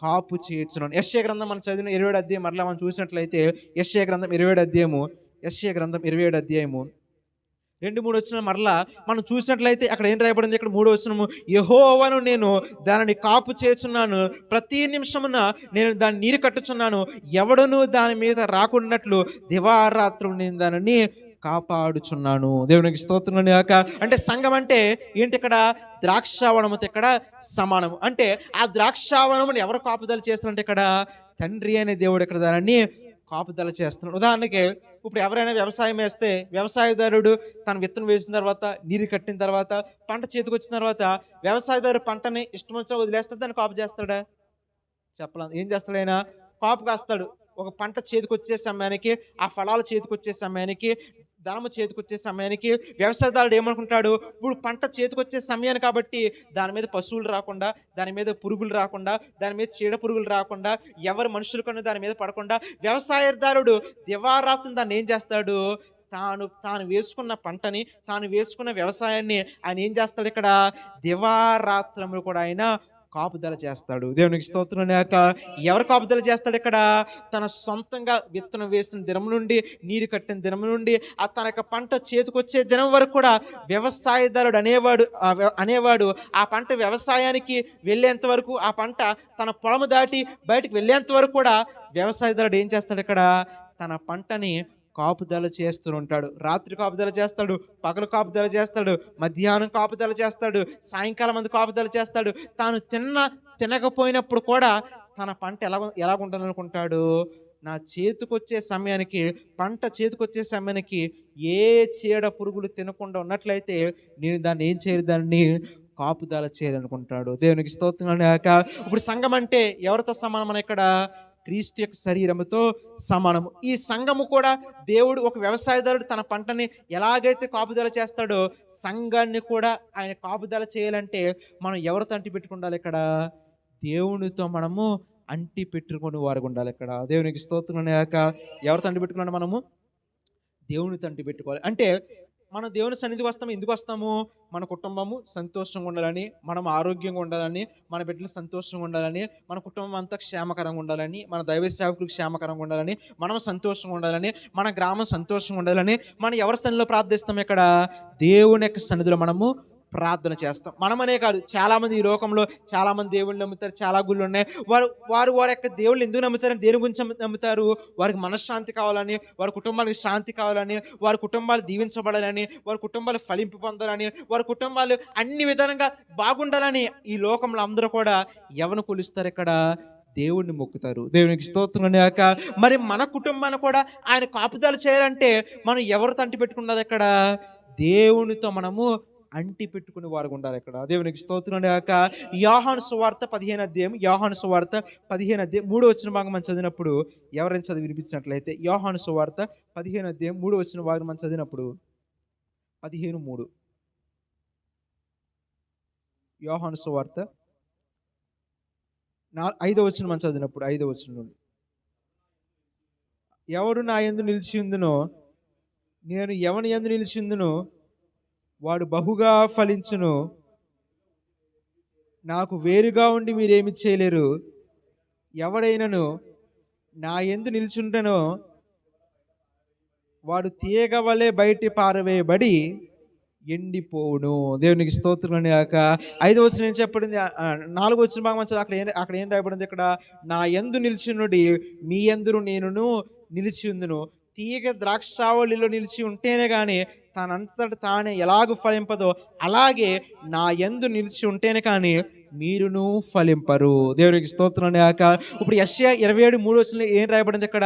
కాపు చేర్చున్నాను. యెషయా గ్రంథం మనం చదివిన 27 అధ్యాయం మరలా మనం చూసినట్లయితే యెషయా గ్రంథం 27 అధ్యాయము, యెషయా గ్రంథం 27 అధ్యాయము 2-3 వచనం మరలా మనం చూసినట్లయితే అక్కడ ఏం రాయబడింది? ఇక్కడ 3వ వచనము, యెహోవాను నేను దానిని కాపు చేర్చున్నాను, ప్రతి నిమిషమున నేను దాన్ని నీరు కట్టుచున్నాను, ఎవడును దాని మీద రాకున్నట్లు దివారాత్రులు నేను దానిని కాపాడుచున్నాను. దేవునికి స్తోత్రం గాక. అంటే సంఘం అంటే ఏంటి? ఇక్కడ ద్రాక్షావనముతో ఇక్కడ సమానము. అంటే ఆ ద్రాక్షావనమును ఎవరు కాపుదల చేస్తారంటే ఇక్కడ తండ్రి అనే దేవుడు ఇక్కడ దానిని కాపుదల చేస్తున్నాడు. ఉదాహరణకి ఇప్పుడు ఎవరైనా వ్యవసాయం వేస్తే వ్యవసాయదారుడు తన విత్తనం వేసిన తర్వాత, నీరు కట్టిన తర్వాత, పంట చేతికి వచ్చిన తర్వాత వ్యవసాయదారు పంటని ఇష్టం వచ్చినా వదిలేస్తాడు, దాన్ని కాపు చేస్తాడా? చెప్పలేదు. ఏం చేస్తాడు? ఆయన కాపు కాస్తాడు. ఒక పంట చేతికి వచ్చే సమయానికి, ఆ ఫలాలు చేతికి వచ్చే సమయానికి, ధనము చేతికి వచ్చే సమయానికి వ్యవసాయదారుడు ఏమనుకుంటాడు? ఇప్పుడు పంట చేతికి వచ్చే సమయాన్ని కాబట్టి దాని మీద పశువులు రాకుండా, దాని మీద పురుగులు రాకుండా, దాని మీద చీడ పురుగులు రాకుండా, ఎవరు మనుషులు కన్నా దాని మీద పడకుండా వ్యవసాయదారుడు దివారాత్రం దాన్ని ఏం చేస్తాడు? తాను వేసుకున్న పంటని, తాను వేసుకున్న వ్యవసాయాన్ని ఆయన ఏం చేస్తాడు? ఇక్కడ దివారాత్రములు కూడా ఆయన కాపుదల చేస్తాడు. దేవునికి స్తోత్రం గాక. ఎవరు కాపుదల చేస్తాడు? ఇక్కడ తన సొంతంగా విత్తనం వేసిన దినం నుండి, నీరు కట్టిన దినం నుండి తన యొక్క పంట చేతికొచ్చే దినం వరకు కూడా వ్యవసాయదారుడు అనేవాడు ఆ పంట వ్యవసాయానికి వెళ్ళేంత వరకు, ఆ పంట తన పొలము దాటి బయటకు వెళ్ళేంత వరకు కూడా వ్యవసాయదారుడు ఏం చేస్తాడు? ఇక్కడ తన పంటని కాపుదల చేస్తూ ఉంటాడు. రాత్రి కాపుదల చేస్తాడు, పగలు కాపుదల చేస్తాడు, మధ్యాహ్నం కాపుదల చేస్తాడు, సాయంకాలం మంది కాపుదల చేస్తాడు. తాను తినకపోయినప్పుడు కూడా తన పంట ఎలాగుండాలనుకుంటాడు? నా చేతికొచ్చే సమయానికి, పంట చేతికొచ్చే సమయానికి ఏ చీడ పురుగులు తినకుండా ఉన్నట్లయితే నేను దాన్ని ఏం చేయాలి? దాన్ని కాపుదల చేయాలనుకుంటాడు. దేవునికి స్తోత్రం గాక. ఇప్పుడు సంఘం అంటే ఎవరితో సమానం? ఇక్కడ క్రీస్తు యొక్క శరీరముతో సమానము. ఈ సంఘము కూడా దేవుడు, ఒక వ్యవసాయదారుడు తన పంటని ఎలాగైతే కాపుదల చేస్తాడో సంఘాన్ని కూడా ఆయన కాపుదల చేయాలంటే మనం ఎవరితో అంటి పెట్టుకుండాలి? ఇక్కడ దేవునితో మనము అంటి పెట్టుకుని వారు ఉండాలి. ఇక్కడ దేవునికి స్తోత్రం అయ్యాక ఎవరితో అంటి పెట్టుకున్నాడు? మనము దేవునితో అంటి పెట్టుకోవాలి. అంటే మనం దేవుని సన్నిధికి వస్తాము. ఎందుకు వస్తాము? మన కుటుంబము సంతోషంగా ఉండాలని, మనం ఆరోగ్యంగా ఉండాలని, మన బిడ్డలు సంతోషంగా ఉండాలని, మన కుటుంబం అంతా క్షేమకరంగా ఉండాలని, మన దైవ సేవకులు క్షేమకరంగా ఉండాలని, మనం సంతోషంగా ఉండాలని, మన గ్రామం సంతోషంగా ఉండాలని మనం ఎవరి సన్నిధిలో ప్రార్థిస్తాం? ఇక్కడ దేవుని యొక్క సన్నిధిలో మనము ప్రార్థన చేస్తాం. మనమనే కాదు, చాలామంది ఈ లోకంలో చాలామంది దేవుళ్ళు నమ్ముతారు, చాలా గుళ్ళు ఉన్నాయి. వారి యొక్క దేవుళ్ళు ఎందుకు నమ్ముతారని, దేని గురించి నమ్ముతారు? వారికి మనశ్శాంతి కావాలని, వారి కుటుంబానికి శాంతి కావాలని, వారి కుటుంబాలు దీవించబడాలని, వారి కుటుంబాలు ఫలింపు పొందాలని, వారి కుటుంబాలు అన్ని విధాలుగా బాగుండాలని ఈ లోకంలో అందరూ కూడా ఎవరిని కొలుస్తారు? ఇక్కడ దేవుణ్ణి మొక్కుతారు. దేవునికి స్తోత్రం అయ్యాక మరి మన కుటుంబాన్ని కూడా ఆయన కాపుదల చేయాలంటే మనం ఎవరితో అంటి పెట్టుకున్నది? ఇక్కడ దేవునితో మనము అంటి పెట్టుకుని వారు ఉండాలి. ఇక్కడ దేవునికి స్తోత్రం అయ్యాక యోహాను సువార్త 15వ అధ్యాయం, యోహాను సువార్త 15వ అధ్యాయం 3వ వచనం భాగం మనం చదివినప్పుడు, ఎవరైనా చదివి వినిపించినట్లయితే యోహాను సువార్త 15వ అధ్యాయం 3వ వచనం భాగం మనం చదివినప్పుడు 15:3 యోహాను సువార్త 5వ వచనం మనం చదివినప్పుడు 5వ వచనం నుండి, ఎవడు నా యందు నిలిచి ఉందునో, నేను ఎవని యందు నిలిచి ఉందునో వాడు బహుగా ఫలించును. నాకు వేరుగా ఉండి మీరేమి చేయలేరు. ఎవడైనను నా యందు నిల్చుంటనో వాడు తీగ వలె బయట పారవేయబడి ఎండిపోవును. దేవునికి స్తోత్రం అయ్యాక 5వ వచనం ఏం చెప్పబడింది? 4వ వచనం భాగం అక్కడ ఏం రాయబడింది? ఇక్కడ నా యందు నిలిచినుడి మీ యందును నేనును నిలిచి ఉందును. తీగ ద్రాక్షావళిలో నిలిచి ఉంటేనే కానీ తనంతట తానే ఎలాగూ ఫలింపదో అలాగే నా యందు నిలిచి ఉంటేనే కానీ మీరును ఫలింపరు. దేవునికి స్తోత్రం అయ్యాక ఇప్పుడు యెషయా 27:3 ఏం రాయబడింది? ఇక్కడ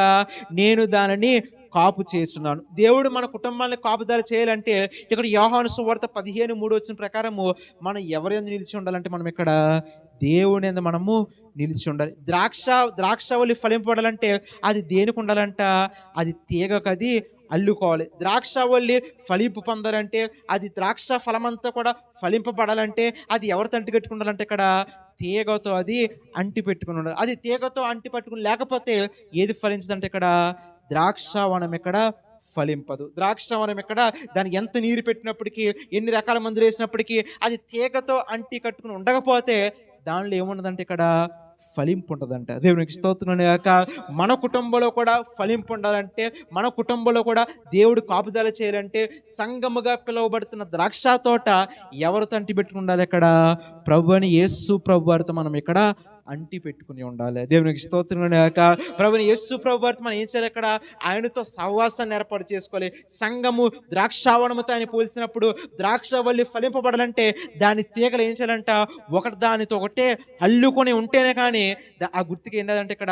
నేను దానిని కాపు చేస్తున్నాను. దేవుడు మన కుటుంబాన్ని కాపుదారి చేయాలంటే ఇక్కడ యోహాను సువార్త 15:3 ప్రకారము మనం ఎవరి యందు నిలిచి ఉండాలంటే మనం ఇక్కడ దేవుని యందు మనము నిలిచి ఉండాలి. ద్రాక్షవల్లి ఫలింపడాలంటే అది దేనికి ఉండాలంట? అది తీగకు అది అల్లుకోవాలి. ద్రాక్షవల్లి ఫలింపు పొందాలంటే, అది ద్రాక్ష ఫలమంతా కూడా ఫలింపబడాలంటే అది ఎవరితో అంటి పెట్టుకుండాలంటే ఇక్కడ తీగతో అది అంటి పెట్టుకుని ఉండాలి. అది తీగతో అంటి పట్టుకుని లేకపోతే ఏది ఫలించదంటే ఇక్కడ ద్రాక్షవనం ఇక్కడ ఫలింపదు. ద్రాక్షవనం ఇక్కడ దానికి ఎంత నీరు పెట్టినప్పటికీ, ఎన్ని రకాల మందులు వేసినప్పటికీ అది తీగతో అంటి కట్టుకుని ఉండకపోతే దానిలో ఏముండదంటే ఇక్కడ ఫలింపు ఉంటుందంట. దేవునికి స్తోత్రం అయ్యాక మన కుటుంబంలో కూడా ఫలింపు ఉండాలంటే, మన కుటుంబంలో కూడా దేవుడు కాపుదల చేయాలంటే సంఘముగా పిలువబడుతున్న ద్రాక్ష తోట ఎవరితో అంటి పెట్టుకుని ఉండాలి? ఇక్కడ ప్రభువైన యేసు ప్రభు వారితో మనం ఇక్కడ అంటి పెట్టుకుని ఉండాలి. దేవునికి స్తోత్రం అయ్యాక ప్రభువైన యేసు ప్రభు వారితో మనం ఏం చేయాలి? ఇక్కడ ఆయనతో సహవాసాన్ని ఏర్పాటు చేసుకోవాలి. సంఘము ద్రాక్షావనముతో ఆయన పోల్చినప్పుడు ద్రాక్షవల్లి ఫలింపబడాలంటే దాని తీగలు ఏం చేయాలంట? ఒకటి దానితో ఒకటే అల్లుకొని ఉంటేనే కానీ ఆ గుర్తుకి ఏంటంటే ఇక్కడ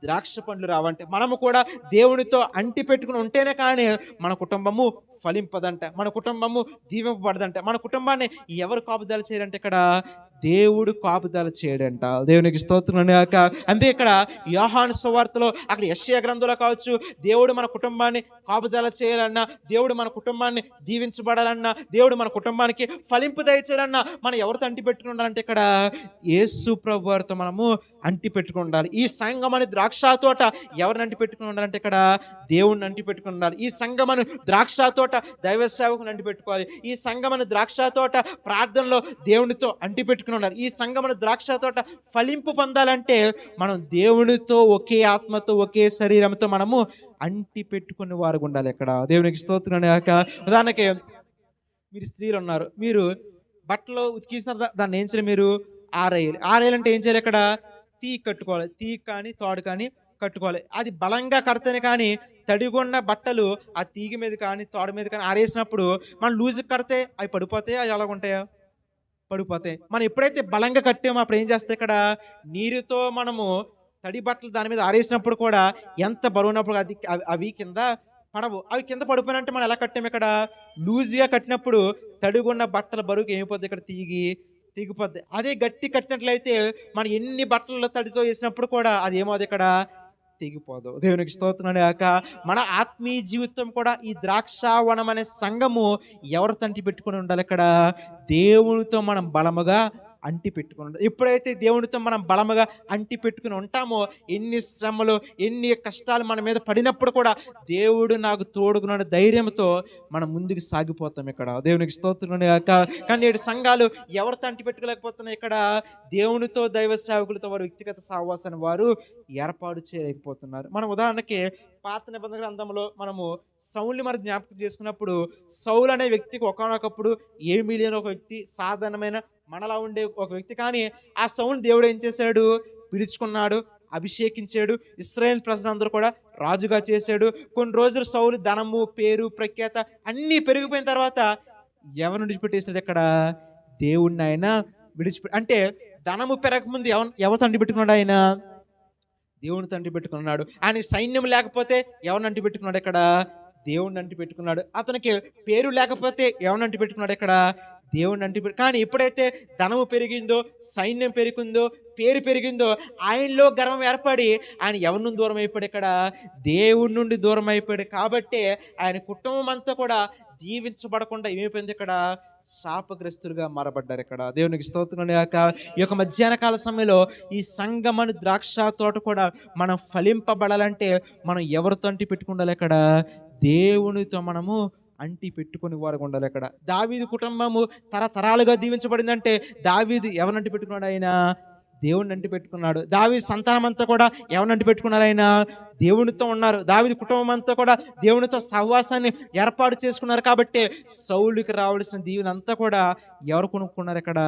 ద్రాక్ష పండ్లు రావంటే మనము కూడా దేవునితో అంటి పెట్టుకుని ఉంటేనే కానీ మన కుటుంబము ఫలింపదంట, మన కుటుంబము దీవింపబడదంట. మన కుటుంబాన్ని ఎవరు కాపుదల చేయాలంటే ఇక్కడ దేవుడు కాపుదల చేయడంట. దేవునికి స్తోత్రం అయ్యాక అంతే ఇక్కడ యోహాను సువార్తలో, అక్కడ యెషయా గ్రంథంలో కావచ్చు, దేవుడు మన కుటుంబాన్ని కాపుదల చేయాలన్నా, దేవుడు మన కుటుంబాన్ని దీవించబడాలన్నా, దేవుడు మన కుటుంబానికి ఫలింపు దయచేయాలన్నా మనం ఎవరితో అంటి పెట్టుకుని ఉండాలంటే ఇక్కడ యేసు ప్రభు వారితో మనము అంటి పెట్టుకుని ఉండాలి. ఈ సంఘం అనే ద్రాక్ష తోట ఎవరిని అంటి పెట్టుకుని ఉండాలంటే ఇక్కడ దేవుడిని అంటి పెట్టుకుని ఉండాలి. ఈ సంఘం ద్రాక్ష తోట దైవ సేవకుని అంటి పెట్టుకోవాలి. ఈ సంఘం ద్రాక్ష తోట ప్రార్థనలో దేవునితో అంటి పెట్టుకుని ఉండాలి. ఈ సంఘం ద్రాక్ష తోట ఫలింపు పొందాలంటే మనం దేవునితో ఒకే ఆత్మతో ఒకే శరీరంతో మనము అంటి పెట్టుకుని వారు ఉండాలి. ఇక్కడ దేవునికి స్తోత్రం అయ్యాక ఉదాహరణకి మీరు స్త్రీలు ఉన్నారు, మీరు బట్టలు ఉతికిసిన దాన్ని ఏం చేయాలి? మీరు ఆరేయాలంటే ఏం చేయాలి? ఇక్కడ తీగ కట్టుకోవాలి. తీగ కానీ తాడు కానీ కట్టుకోవాలి. అది బలంగా కడితేనే కానీ తడిగొన్న బట్టలు ఆ తీగ మీద కానీ తాడు మీద కానీ ఆరేసినప్పుడు మనం లూజ్కి కడితే అవి పడిపోతాయి. అవి ఎలాగుంటాయా? పడిపోతాయి. మనం ఎప్పుడైతే బలంగా కట్టామో అప్పుడు ఏం చేస్తాయి? ఇక్కడ నీరుతో మనము తడి బట్టలు దాని మీద ఆరేసినప్పుడు కూడా ఎంత బరువున్నప్పుడు అవి కింద పడవు. అవి కింద పడిపోయినంటే మనం ఎలా కట్టాము? ఇక్కడ లూజ్గా కట్టినప్పుడు తడిగున్న బట్టల బరువుకి ఏమైపోద్ది? ఇక్కడ తీగి తెగిపోద్ది. అదే గట్టి కట్టినట్లయితే మనం ఎన్ని బట్టల తడితో వేసినప్పుడు కూడా అది ఏమవుతుంది, ఇక్కడ తెగిపోదు. దేవునికి స్తోత్రం గాక. మన ఆత్మీయ జీవితం కూడా ఈ ద్రాక్షావనం అనే సంఘము ఎవరితో అంటి పెట్టుకుని ఉండాలి, ఇక్కడ దేవునితో మనం బలముగా అంటి పెట్టుకుని ఉండాలి. ఎప్పుడైతే దేవునితో మనం బలముగా అంటి పెట్టుకుని ఉంటామో, ఎన్ని శ్రమలు ఎన్ని కష్టాలు మన మీద పడినప్పుడు కూడా దేవుడు నాకు తోడుగున్న ధైర్యంతో మనం ముందుకు సాగిపోతాం. ఇక్కడ దేవునికి స్తోత్రం గాక. కానీ నేడు సంఘాలు ఎవరితో అంటి పెట్టుకోలేకపోతున్నాయి, ఇక్కడ దేవునితో దైవ సేవకులతో వారు వ్యక్తిగత సహవాసాన్ని వారు ఏర్పాటు చేయలేకపోతున్నారు. మనం ఉదాహరణకి పాత నిబంధన గ్రంథంలో మనము సౌల్ని మరి జ్ఞాపకం చేసుకున్నప్పుడు, సౌలు అనే వ్యక్తికి ఒకనొకప్పుడు ఏమీ లేని ఒక వ్యక్తి, సాధారణమైన మనలా ఉండే ఒక వ్యక్తి. కానీ ఆ సౌల్ని దేవుడు ఏం చేశాడు, పిలుచుకున్నాడు, అభిషేకించాడు, ఇశ్రాయేలు ప్రజలందరూ కూడా రాజుగా చేశాడు. కొన్ని రోజులు సౌలు ధనము పేరు ప్రఖ్యాత అన్నీ పెరిగిపోయిన తర్వాత ఎవరిని విడిచిపెట్టేశాడు, ఇక్కడ దేవుణ్ణి ఆయన అంటే ధనము పెరగకముందు ఎవరు తండ్రి పెట్టుకున్నాడు, ఆయన దేవుని తండ్రి పెట్టుకున్నాడు. ఆయన సైన్యం లేకపోతే ఎవరిని అంటి పెట్టుకున్నాడు, ఇక్కడ దేవుణ్ణి అంటి పెట్టుకున్నాడు. అతనికి పేరు లేకపోతే ఎవరిని అంటి పెట్టుకున్నాడు, ఇక్కడ దేవుణ్ణి అంటి పెట్టు. కానీ ఎప్పుడైతే ధనము పెరిగిందో, సైన్యం పెరిగిందో, పేరు పెరిగిందో, ఆయనలో గర్వం ఏర్పడి ఆయన ఎవరి నుండి దూరం అయిపోయాడు, ఇక్కడ దేవుడి నుండి దూరం అయిపోయాడు. కాబట్టి ఆయన కుటుంబం అంతా కూడా దీవించబడకుండా ఏమైపోయింది, ఇక్కడ శాపగ్రస్తులుగా మారబడ్డారు. ఇక్కడ దేవునికి స్తోత్రం గాక. ఈ యొక్క మధ్యాహ్న కాల సమయంలో ఈ సంగమను ద్రాక్ష తోట కూడా మనం ఫలింపబడాలంటే మనం ఎవరితో అంటి పెట్టుకుండాలి, ఇక్కడ దేవునితో మనము అంటి పెట్టుకుని వారు ఉండాలి. ఇక్కడ దావీదు కుటుంబము తరతరాలుగా దీవించబడిందంటే దావీదు ఎవరినంటి పెట్టుకున్నాడు, ఆయన దేవుడిని అంటి పెట్టుకున్నాడు. దావీదు సంతానం అంతా కూడా ఎవరిని అంటి పెట్టుకున్నారు, ఆయన దేవునితో ఉన్నారు. దావీదు కుటుంబం అంతా కూడా దేవునితో సహవాసాన్ని ఏర్పాటు చేసుకున్నారు. కాబట్టి సౌలుకి రావాల్సిన దీవెన అంతా కూడా ఎవరు కొనుక్కున్నారు, ఇక్కడ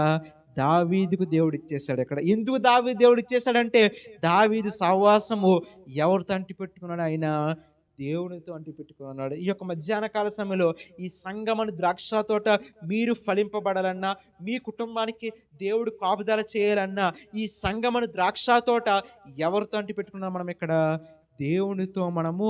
దావీదుకు దేవుడు ఇచ్చేశాడు. ఇక్కడ ఎందుకు దావీదు దేవుడు ఇచ్చేశాడంటే దావీదు సహవాసము ఎవరితో అంటి పెట్టుకున్నాడు, ఆయన దేవునితో అంటి పెట్టుకున్నాడు. ఈ యొక్క మధ్యాహ్న కాల సమయంలో ఈ సంగమను ద్రాక్ష తోట మీరు ఫలింపబడాలన్నా, మీ కుటుంబానికి దేవుడు కాపుదల చేయాలన్నా, ఈ సంగమను ద్రాక్ష తోట ఎవరితో అంటి పెట్టుకున్నాం, మనం ఇక్కడ దేవునితో మనము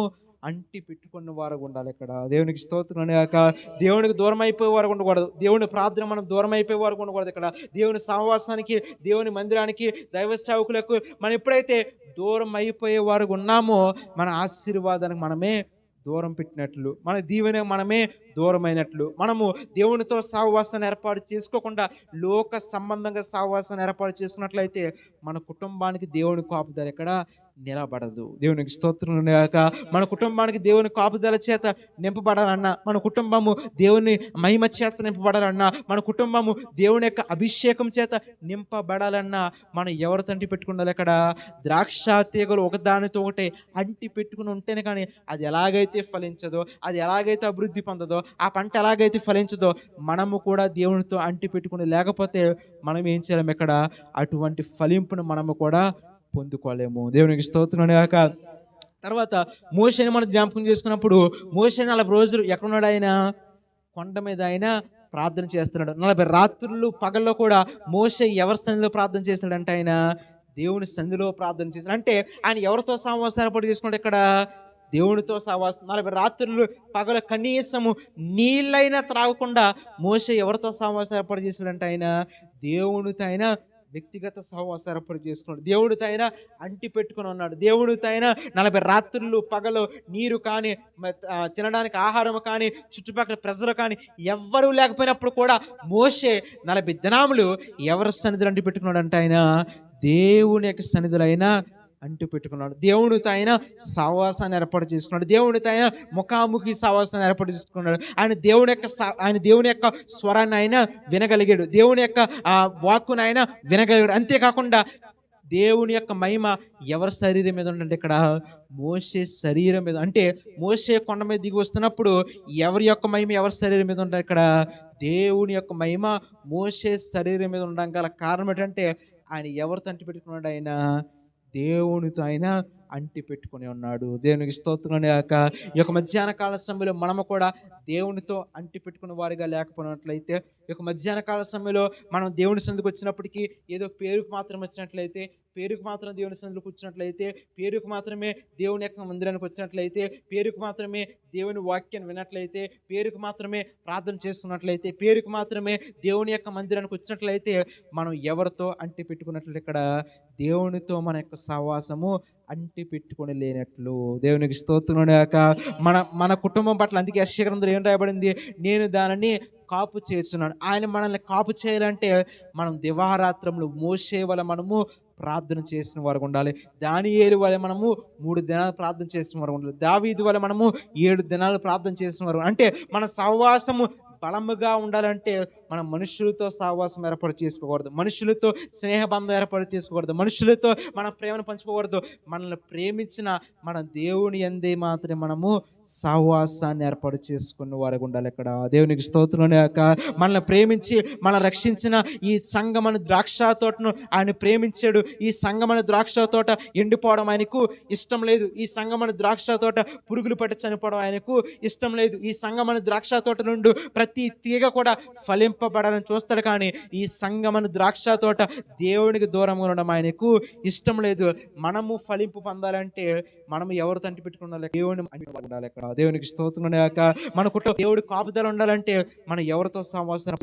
అంటి పెట్టుకున్న వారు ఉండాలి. ఇక్కడ దేవునికి స్తోత్రం గాక. దేవునికి దూరం అయిపోయే వారు ఉండకూడదు. దేవుని ప్రార్థన మనం దూరం అయిపోయే వారు ఉండకూడదు. ఇక్కడ దేవుని సహవాసానికి, దేవుని మందిరానికి, దైవ సేవకులకు మనం ఎప్పుడైతే దూరం అయిపోయే వారు ఉన్నామో, మన ఆశీర్వాదానికి మనమే దూరం పెట్టినట్లు, మన దీవెన మనమే దూరమైనట్లు. మనము దేవునితో సహవాసాన్ని ఏర్పాటు చేసుకోకుండా లోక సంబంధంగా సహవాసాన్ని ఏర్పాటు చేసుకున్నట్లయితే మన కుటుంబానికి దేవుని కాపుదల ఎక్కడ నిలబడదు. దేవునికి స్తోత్రం గాక. మన కుటుంబానికి దేవుని కాపుదల చేత నింపబడాలన్నా, మన కుటుంబము దేవుని మహిమ చేత నింపబడాలన్నా, మన కుటుంబము దేవుని యొక్క అభిషేకం చేత నింపబడాలన్నా మనం ఎవరితో అంటి పెట్టుకుండాలి, అక్కడ ద్రాక్ష తీగలు ఒకదానితో ఒకటి అంటి పెట్టుకుని ఉంటేనే కానీ అది ఎలాగైతే ఫలించదో, అది ఎలాగైతే అభివృద్ధి పొందదో, ఆ పంట ఎలాగైతే ఫలించదో, మనము కూడా దేవునితో అంటి పెట్టుకుని లేకపోతే మనం ఏం చేయలేము, ఇక్కడ అటువంటి ఫలింపును మనము కూడా పొందుకోలేము. దేవునికి స్తోత్రం గాక. తర్వాత మోషేని మనం జ్ఞాపకం చేసుకున్నప్పుడు, మోషే 40 రోజులు ఎక్కడున్నాడు, ఆయన కొండ మీద ఆయన ప్రార్థన చేస్తున్నాడు. 40 రాత్రులు పగల్లో కూడా మోషే ఎవరి సన్నిధిలో ప్రార్థన చేశాడంటే, ఆయన దేవుని సన్నిధిలో ప్రార్థన చేశాడు. అంటే ఆయన ఎవరితో సహవాసం ఏర్పాటు చేసుకున్నాడు, ఇక్కడ దేవునితో సహవాసం. 40 రాత్రులు పగల కనీసము నీళ్ళైనా త్రాగకుండా మోషే ఎవరితో సహవాసం ఏర్పాటు చేశాడంటే, ఆయన దేవునితో ఆయన వ్యక్తిగత సహవాసం ఏర్పాటు చేసుకున్నాడు. దేవుడితో ఆయన అంటి పెట్టుకుని ఉన్నాడు. దేవుడితో ఆయన 40 రాత్రులు పగలు నీరు కానీ, తినడానికి ఆహారం కానీ, చుట్టుపక్కల ప్రజలు కానీ ఎవ్వరూ లేకపోయినప్పుడు కూడా మోషే 40 దినాములు ఎవరి సన్నిధులు అంటి పెట్టుకున్నాడు అంటే, ఆయన దేవుని యొక్క సన్నిధులు అయినా అంటు పెట్టుకున్నాడు. దేవునితో ఆయన సహవాసాన్ని ఏర్పాటు చేసుకున్నాడు. దేవునితో ఆయన ముఖాముఖి సహవాసాన్ని ఏర్పాటు చేసుకున్నాడు. ఆయన దేవుని యొక్క స్వరాన్ని ఆయన వినగలిగాడు. దేవుని యొక్క వాక్కును ఆయన వినగలిగాడు. అంతేకాకుండా దేవుని యొక్క మహిమ ఎవరి శరీరం మీద ఉందంటే, ఇక్కడ మోషే శరీరం మీద. అంటే మోషే కొండ మీద దిగి వస్తున్నప్పుడు ఎవరి యొక్క మహిమ ఎవరి శరీరం మీద ఉంటుంది, ఇక్కడ దేవుని యొక్క మహిమ మోషే శరీరం మీద ఉండడం గల కారణం ఏంటంటే, ఆయన ఎవరితో అంటి పెట్టుకున్నాడు, ఆయన దేవునితో ఆయన అంటి పెట్టుకుని ఉన్నాడు. దేవునికి స్తోత్రం గాక. ఈ యొక్క మధ్యాహ్న కాల సమయంలో మనము కూడా దేవునితో అంటి పెట్టుకున్న వారిగా లేకపోయినట్లయితే, ఈ యొక్క మధ్యాహ్న కాల సమయంలో మనం దేవుని సన్నిధికి వచ్చినప్పటికీ ఏదో పేరుకు మాత్రం వచ్చినట్లయితే, పేరుకు మాత్రం దేవుని సన్నిధిలో కూర్చున్నట్లయితే, పేరుకు మాత్రమే దేవుని యొక్క మందిరానికి వచ్చినట్లయితే, పేరుకు మాత్రమే దేవుని వాక్యాన్ని విన్నట్లయితే, పేరుకు మాత్రమే ప్రార్థన చేస్తున్నట్లయితే, పేరుకు మాత్రమే దేవుని యొక్క మందిరానికి వచ్చినట్లయితే మనం ఎవరితో అంటి పెట్టుకున్నట్లయితే ఇక్కడ దేవునితో మన యొక్క సహవాసము అంటి పెట్టుకొని లేనట్లు. దేవునికి స్తోత్రం గాక. మన కుటుంబం పట్ల అందుకే యెషయా గ్రంథంలో ఏం రాయబడింది? నేను దానిని కాపు చేస్తున్నాను. ఆయన మనల్ని కాపు చేయాలంటే మనం దివారాత్రములు మోషే వలె మనము ప్రార్థన చేసిన వారు ఉండాలి. దానియేలు వలె మనము 3 దినాలు ప్రార్థన చేసిన వారు ఉండాలి. దావీదు వలె మనము 7 దినాలు ప్రార్థన చేసిన వారు. అంటే మన సహవాసము బలముగా ఉండాలంటే మనం మనుషులతో సహవాసం ఏర్పాటు చేసుకోకూడదు, మనుషులతో స్నేహబంధం ఏర్పాటు చేసుకోకూడదు, మనుషులతో మన ప్రేమను పంచుకోకూడదు. మనల్ని ప్రేమించిన మన దేవుని యందే మాత్రమే మనము సహవాసాన్ని ఏర్పాటు చేసుకున్న వారికి ఉండాలి. ఇక్కడ దేవునికి స్తోత్రం గాక. మనల్ని ప్రేమించి మన రక్షించిన ఈ సంగమన ద్రాక్ష తోటను ఆయన ప్రేమించాడు. ఈ సంగమన ద్రాక్ష తోట ఎండిపోవడం ఆయనకు ఇష్టం లేదు. ఈ సంగమన ద్రాక్ష తోట పురుగులు పట్టి చనిపోవడం ఆయనకు ఇష్టం లేదు. ఈ సంగమన ద్రాక్ష తోట నుండి ప్రతి తీగ కూడా ఫలింపబడాలని చూస్తాడు. కానీ ఈ సంగమన ద్రాక్ష తోట దేవునికి దూరంగా ఉండడం ఆయనకు ఇష్టం లేదు. మనము ఫలింపు పొందాలంటే మనము ఎవరితో అంటి పెట్టుకున్నాలి? దేవుని ఉండాలి. ఇక్కడ దేవునికి స్తోత్రం గాక. మన కుటుంబం దేవుడి కాపుదల ఉండాలంటే మనం ఎవరితో సహవాసం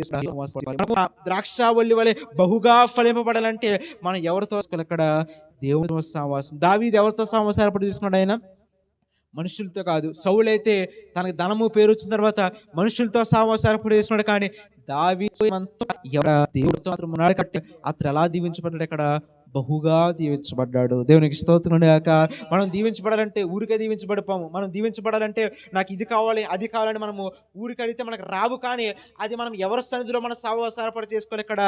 ద్రాక్షావల్లి వలె బహుగా ఫలింపబడాలంటే మనం ఎవరితో ఇక్కడ దేవునితో సహవాసం. దావీదు ఎవరితో సహవాసం ఏర్పాటు చేసుకున్నాడు? ఆయన మనుషులతో కాదు. సౌలు అయితే తనకి ధనము పేరు వచ్చిన తర్వాత మనుషులతో సహవాసం ఏర్పాటు చేస్తున్నాడు. కానీ దావీదు దేవుడితో ఉన్నాడు కాబట్టి అతను ఎలా దీవించబడ్డాడు? ఇక్కడ బహుగా దీవించబడ్డాడు. దేవునికి స్తోత్రం గాక. మనం దీవించబడాలంటే ఊరికే దీవించబడిపోము. మనం దీవించబడాలంటే నాకు ఇది కావాలి అది కావాలని మనము ఊరికి అడిగితే మనకు రావు. కానీ అది మనం ఎవరి సన్నిధిలో మన సహవాసం ఏర్పాటు చేసుకోవాలి? ఇక్కడ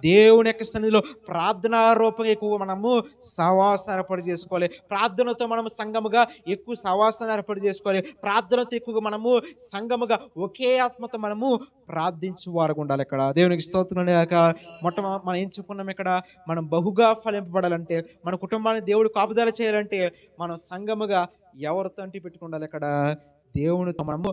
దేవుని యొక్క సన్నిధిలో ప్రార్థనా రూపంగా ఎక్కువ మనము సహవాసం ఏర్పాటు చేసుకోవాలి. ప్రార్థనతో మనము సంఘముగా ఎక్కువ సహవాసాన్ని ఏర్పాటు చేసుకోవాలి. ప్రార్థనతో ఎక్కువగా మనము సంఘముగా ఒకే ఆత్మతో మనము ప్రార్థించు వారు ఉండాలి. ఇక్కడ దేవునికి స్తోత్రం గాక. మనం ఏం చెప్పుకున్నాం? ఇక్కడ మనం బహుగా ఫలింపబడాలంటే, మన కుటుంబాన్ని దేవుడు కాపుదల చేయాలంటే మనం సంఘముగా ఎవరితో అంటి పెట్టుకుండాలి? ఇక్కడ దేవునితో మనము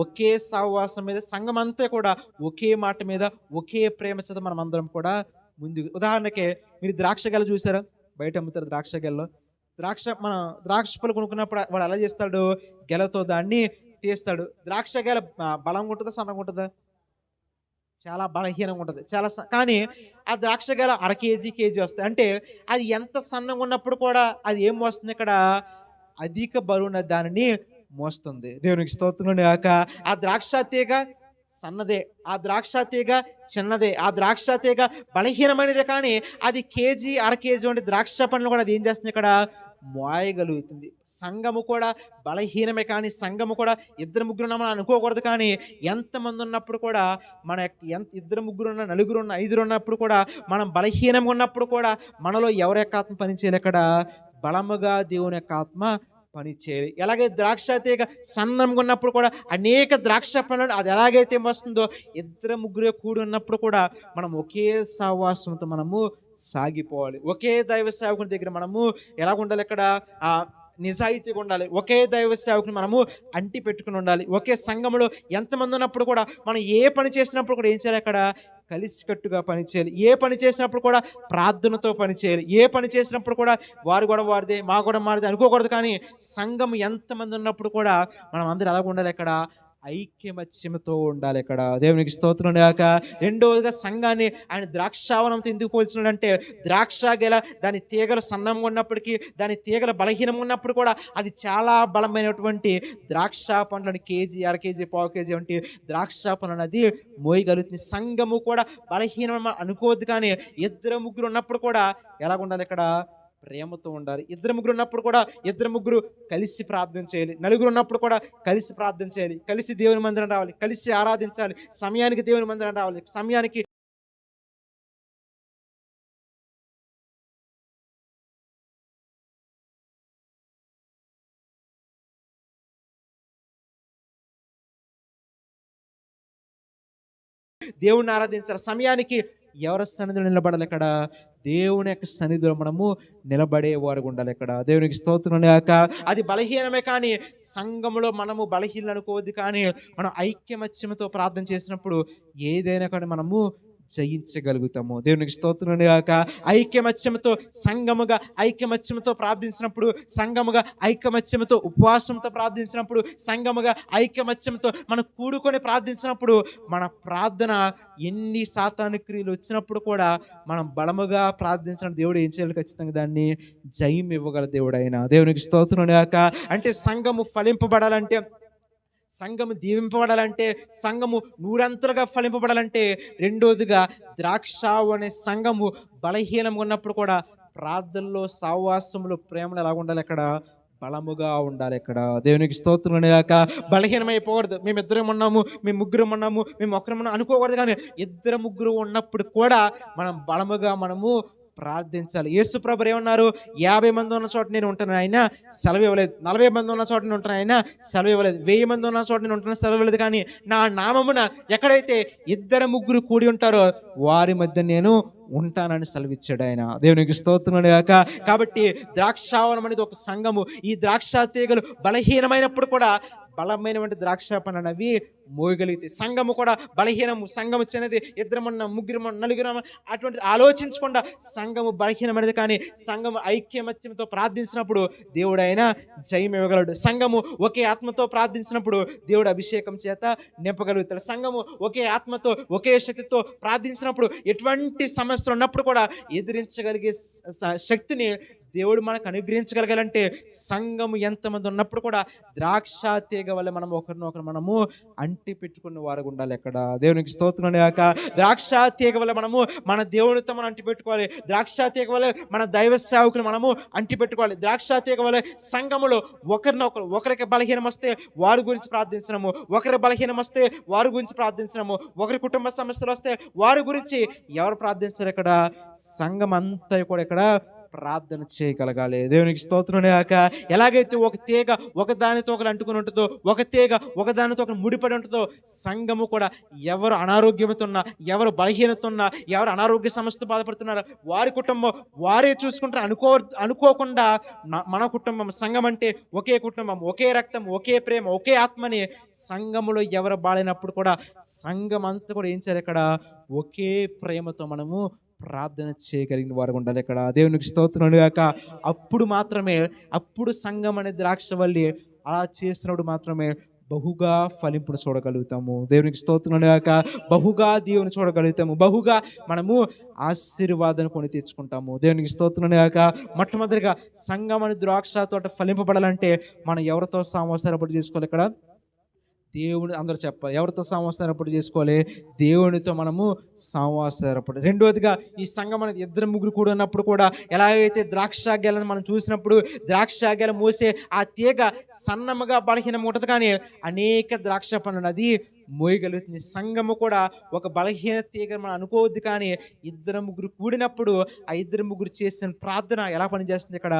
ఒకే సహవాసం మీద సంఘం అంతా కూడా ఒకే మాట మీద ఒకే ప్రేమ చేత మనం అందరం కూడా ముందుకు. ఉదాహరణకి మీరు ద్రాక్ష గెల చూసారా? బయట అమ్ముతారు ద్రాక్ష గెలలో. మన ద్రాక్ష పళ్ళు కొనుక్కున్నప్పుడు వాడు ఎలా చేస్తాడు? గెలతో దాన్ని తీస్తాడు. ద్రాక్ష గెల బలంగా ఉంటుందా సన్నగా ఉంటుందా? చాలా బలహీనంగా ఉంటుంది. కానీ ఆ ద్రాక్ష గెల 1/2 కేజీ వస్తాయి. అంటే అది ఎంత సన్నగా ఉన్నప్పుడు కూడా అది ఏం వస్తుంది? ఇక్కడ అధిక బరువున్న దానిని మోస్తుంది. దేవునికి స్తోత్రం గాక. ఆ ద్రాక్ష తీగ సన్నదే, ఆ ద్రాక్ష తీగ చిన్నదే, ఆ ద్రాక్ష తీగ బలహీనమైనదే. కానీ అది 1/2 కేజీ వంటి ద్రాక్ష పండ్లు కూడా అది ఏం చేస్తుంది? ఇక్కడ మోయగలుగుతుంది. సంఘము కూడా బలహీనమే. కానీ సంఘము కూడా 2-3 మనం అనుకోకూడదు. కానీ ఎంతమంది ఉన్నప్పుడు కూడా మన ఎంత 2-3 4 5 ఉన్నప్పుడు కూడా మనం బలహీనంగా ఉన్నప్పుడు కూడా మనలో ఎవరి యొక్క ఆత్మ పనిచేయాలి? ఇక్కడ బలముగా దేవుని యొక్క ఆత్మ పనిచేయాలి. ఎలాగైతే ద్రాక్ష తీగ సన్నంగా ఉన్నప్పుడు కూడా అనేక ద్రాక్ష పండ్లు అది ఎలాగైతే వస్తుందో 2-3 కూడి ఉన్నప్పుడు కూడా మనం ఒకే సహవాసంతో మనము సాగిపోవాలి. ఒకే దైవ సేవకుని దగ్గర మనము ఎలా ఉండాలి? ఇక్కడ నిజాయితీగా ఉండాలి. ఒకే దైవ సేవకుని మనము అంటి పెట్టుకుని ఉండాలి. ఒకే సంఘంలో ఎంతమంది ఉన్నప్పుడు కూడా మనం ఏ పని చేసినప్పుడు కూడా ఏం చేయాలి? అక్కడ కలిసికట్టుగా పనిచేయాలి. ఏ పని చేసినప్పుడు కూడా ప్రార్థనతో పనిచేయాలి. ఏ పని చేసినప్పుడు కూడా వారు కూడా వారిదే మా కూడా మారిదే అనుకోకూడదు. కానీ సంఘం ఎంతమంది ఉన్నప్పుడు కూడా మనం అందరూ ఎలా ఉండాలి? అక్కడ ఐక్యమత్యముతో ఉండాలి ఇక్కడ. దేవునికి స్తోత్రం గాక. రెండవదిగా సంఘాన్ని ఆయన ద్రాక్షావనంతో ఎందుకు పోల్చున్నాడంటే, ద్రాక్ష గెల దాని తీగలు సన్నంగా ఉన్నప్పటికీ, దాని తీగలు బలహీనంగా ఉన్నప్పుడు కూడా అది చాలా బలమైనటువంటి ద్రాక్ష పండ్లను కేజీ, అర కేజీ, పావు కేజీ వంటి ద్రాక్ష పండ్లను అది మోయగలుగుతుంది. సంఘము కూడా బలహీనం అనుకోవద్దు, కానీ ఇద్దరు ముగ్గురు ఉన్నప్పుడు కూడా ఎలాగ ఉండాలి ఇక్కడ? ప్రేమతో ఉండాలి. ఇద్దరు ముగ్గురు ఉన్నప్పుడు కూడా ఇద్దరు ముగ్గురు కలిసి ప్రార్థన చేయాలి. నలుగురు ఉన్నప్పుడు కూడా కలిసి ప్రార్థన చేయాలి. కలిసి దేవుని మందిరం రావాలి, కలిసి ఆరాధించాలి, సమయానికి దేవుని మందిరం రావాలి, సమయానికి దేవుణ్ణి ఆరాధించాలి, సమయానికి ఎవరి సన్నిధిలో నిలబడాలి ఇక్కడ? దేవుని యొక్క సన్నిధిలో మనము నిలబడే వారు ఉండాలి ఇక్కడ. దేవునికి స్తోత్రం గాక. అది బలహీనమే, కానీ సంఘములో మనము బలహీనలు అనుకోవద్దు, కానీ మనం ఐక్యమత్యముతో ప్రార్థన చేసినప్పుడు ఏదైనా కానీ మనము జయించగలుగుతాము. దేవునికి స్తోత్రం గాక. ఐక్యమత్యముతో సంఘముగా ఐక్యమత్యముతో ప్రార్థించినప్పుడు, సంఘముగా ఐక్యమత్యముతో ఉపవాసంతో ప్రార్థించినప్పుడు, సంఘముగా ఐక్యమత్యముతో మనం కూడుకొని ప్రార్థించినప్పుడు, మన ప్రార్థన ఎన్ని సాతాను క్రియలు వచ్చినప్పుడు కూడా మనం బలముగా ప్రార్థించిన దేవుడు ఏం చేయాలి? ఖచ్చితంగా దాన్ని జయం ఇవ్వగల దేవుడు ఆయన. దేవునికి స్తోత్రం గాక. అంటే సంఘము ఫలింపబడాలంటే, సంఘము దీవింపబడాలంటే, సంఘము నూరంతలుగా ఫలింపబడాలంటే, రెండోదిగా ద్రాక్ష అనే సంఘము బలహీనంగా ఉన్నప్పుడు కూడా ప్రార్థనలో, సావాసములో, ప్రేమలు ఎలా ఉండాలి అక్కడ? బలముగా ఉండాలి ఇక్కడ. దేవునికి స్తోత్రం గాక. బలహీనమైపోకూడదు. మేము ఇద్దరం ఉన్నాము, మేము ముగ్గురం ఉన్నాము, మేము ఒక్కరం అనుకోకూడదు, కానీ ఇద్దరు ముగ్గురు ఉన్నప్పుడు కూడా మనం బలముగా మనము ప్రార్థించాలి. యేసు ప్రభువు ఏమన్నారు? 50 మంది ఉన్న చోట నేను ఉంటాను, ఆయన సెలవు ఇవ్వలేదు. 40 మంది ఉన్న చోట నేను ఉంటాను, ఆయన సెలవు ఇవ్వలేదు. 1000 మంది ఉన్న చోట నేను ఉంటాను, సెలవు ఇవ్వలేదు. కానీ నా నామమున ఎక్కడైతే ఇద్దరు ముగ్గురు కూడి ఉంటారో వారి మధ్య నేను ఉంటానని సెలవిచ్చాడు ఆయన. దేవునికి స్తోత్రం గాక. కాబట్టి ద్రాక్షావనం అనేది ఒక సంఘము. ఈ ద్రాక్ష తీగలు బలహీనమైనప్పుడు కూడా బలమైనటువంటి ద్రాక్ష పండ్లను అవి మోయగలిగితే, సంఘము కూడా బలహీనము, సంఘము చిన్నది, ఇద్దరమన్నా, ముగ్గురమన్నా, నలుగురమన్నా అటువంటి ఆలోచించకుండా సంఘము బలహీనమైనది, కానీ సంఘము ఐక్యమత్యంతో ప్రార్థించినప్పుడు దేవుడు ఆయన జయం ఇవ్వగలడు. సంఘము ఒకే ఆత్మతో ప్రార్థించినప్పుడు దేవుడు అభిషేకం చేత నింపగలుగుతాడు. సంఘము ఒకే ఆత్మతో, ఒకే శక్తితో ప్రార్థించినప్పుడు ఎటువంటి సమస్యలు ఉన్నప్పుడు కూడా ఎదిరించగలిగే శక్తిని దేవుడు మనకు అనుగ్రహించగలగాలంటే, సంఘము ఎంతమంది ఉన్నప్పుడు కూడా ద్రాక్ష తీగ వల్ల మనం ఒకరినొకరు మనము అంటి పెట్టుకున్న వారు ఉండాలి అక్కడ. దేవునికి స్తోత్రం గాక. ద్రాక్ష తీగ వల్ల మనము మన దేవునితో మనం అంటి పెట్టుకోవాలి. ద్రాక్ష తీగ వల్ల మన దైవ సేవకులు మనము అంటి పెట్టుకోవాలి. ద్రాక్ష తీగ వల్ల సంఘములో ఒకరినొకరు, ఒకరికి బలహీనం వస్తే వారి గురించి ప్రార్థించడము, ఒకరి బలహీనం వస్తే వారి గురించి ప్రార్థించడము, ఒకరి కుటుంబ సమస్యలు వస్తే వారి గురించి ఎవరు ప్రార్థించారు? ఇక్కడ సంఘం అంతా కూడా ఇక్కడ ప్రార్థన చేయగలగాలి. దేవునికి స్తోత్రం గాక. ఎలాగైతే ఒక తీగ ఒకదానితో ఒకరు అంటుకుని ఉంటుందో, ఒక తీగ ఒకదానితో ఒకరు ముడిపడి ఉంటుందో, సంఘము కూడా ఎవరు అనారోగ్యంతో ఉన్నా, ఎవరు బలహీనత ఉన్నా, ఎవరు అనారోగ్య సమస్యతో బాధపడుతున్నారో వారి కుటుంబం వారే చూసుకుంటారు అనుకోకుండా మన కుటుంబం, సంఘం అంటే ఒకే కుటుంబం, ఒకే రక్తం, ఒకే ప్రేమ, ఒకే ఆత్మని సంఘములో ఎవరు బాడినప్పుడు కూడా సంఘం అంతా కూడా ఏం చేయాలి? ఇక్కడ ఒకే ప్రేమతో మనము ప్రార్థన చేయగలిగిన వారు ఉండాలి ఇక్కడ. దేవునికి స్తోత్రం గాక. అప్పుడు సంఘం అనే ద్రాక్షవల్లి అలా చేసినప్పుడు మాత్రమే బహుగా ఫలింపును చూడగలుగుతాము. దేవునికి స్తోత్రం గాక. బహుగా దేవుని చూడగలుగుతాము, బహుగా మనము ఆశీర్వాదాన్ని కొని తెచ్చుకుంటాము. దేవునికి స్తోత్రం గాక. మొట్టమొదటిగా సంఘం అనే ద్రాక్ష తోట ఫలింపబడాలంటే మనం ఎవరితో సామోసారపడి చేసుకోవాలి? ఇక్కడ దేవుని, అందరూ చెప్పాలి, ఎవరితో సావాసం ఏర్పాటు చేసుకోవాలి? దేవునితో మనము సావాసం ఏర్పాటు. రెండోదిగా ఈ సంఘం అనేది ఇద్దరు ముగ్గురు కూడా ఉన్నప్పుడు కూడా ఎలాగైతే ద్రాక్ష గెలను మనం చూసినప్పుడు ద్రాక్ష గెల మోసే ఆ తీగ సన్నముగా బలహీనం ఉంటుంది, కానీ అనేక ద్రాక్ష పండ్లను అది మోయగలుగుతుంది. సంఘము కూడా ఒక బలహీన తీగ మనం అనుకోవద్దు, కానీ ఇద్దరు ముగ్గురు కూడినప్పుడు ఆ ఇద్దరు ముగ్గురు చేసిన ప్రార్థన ఎలా పనిచేస్తుంది? ఇక్కడ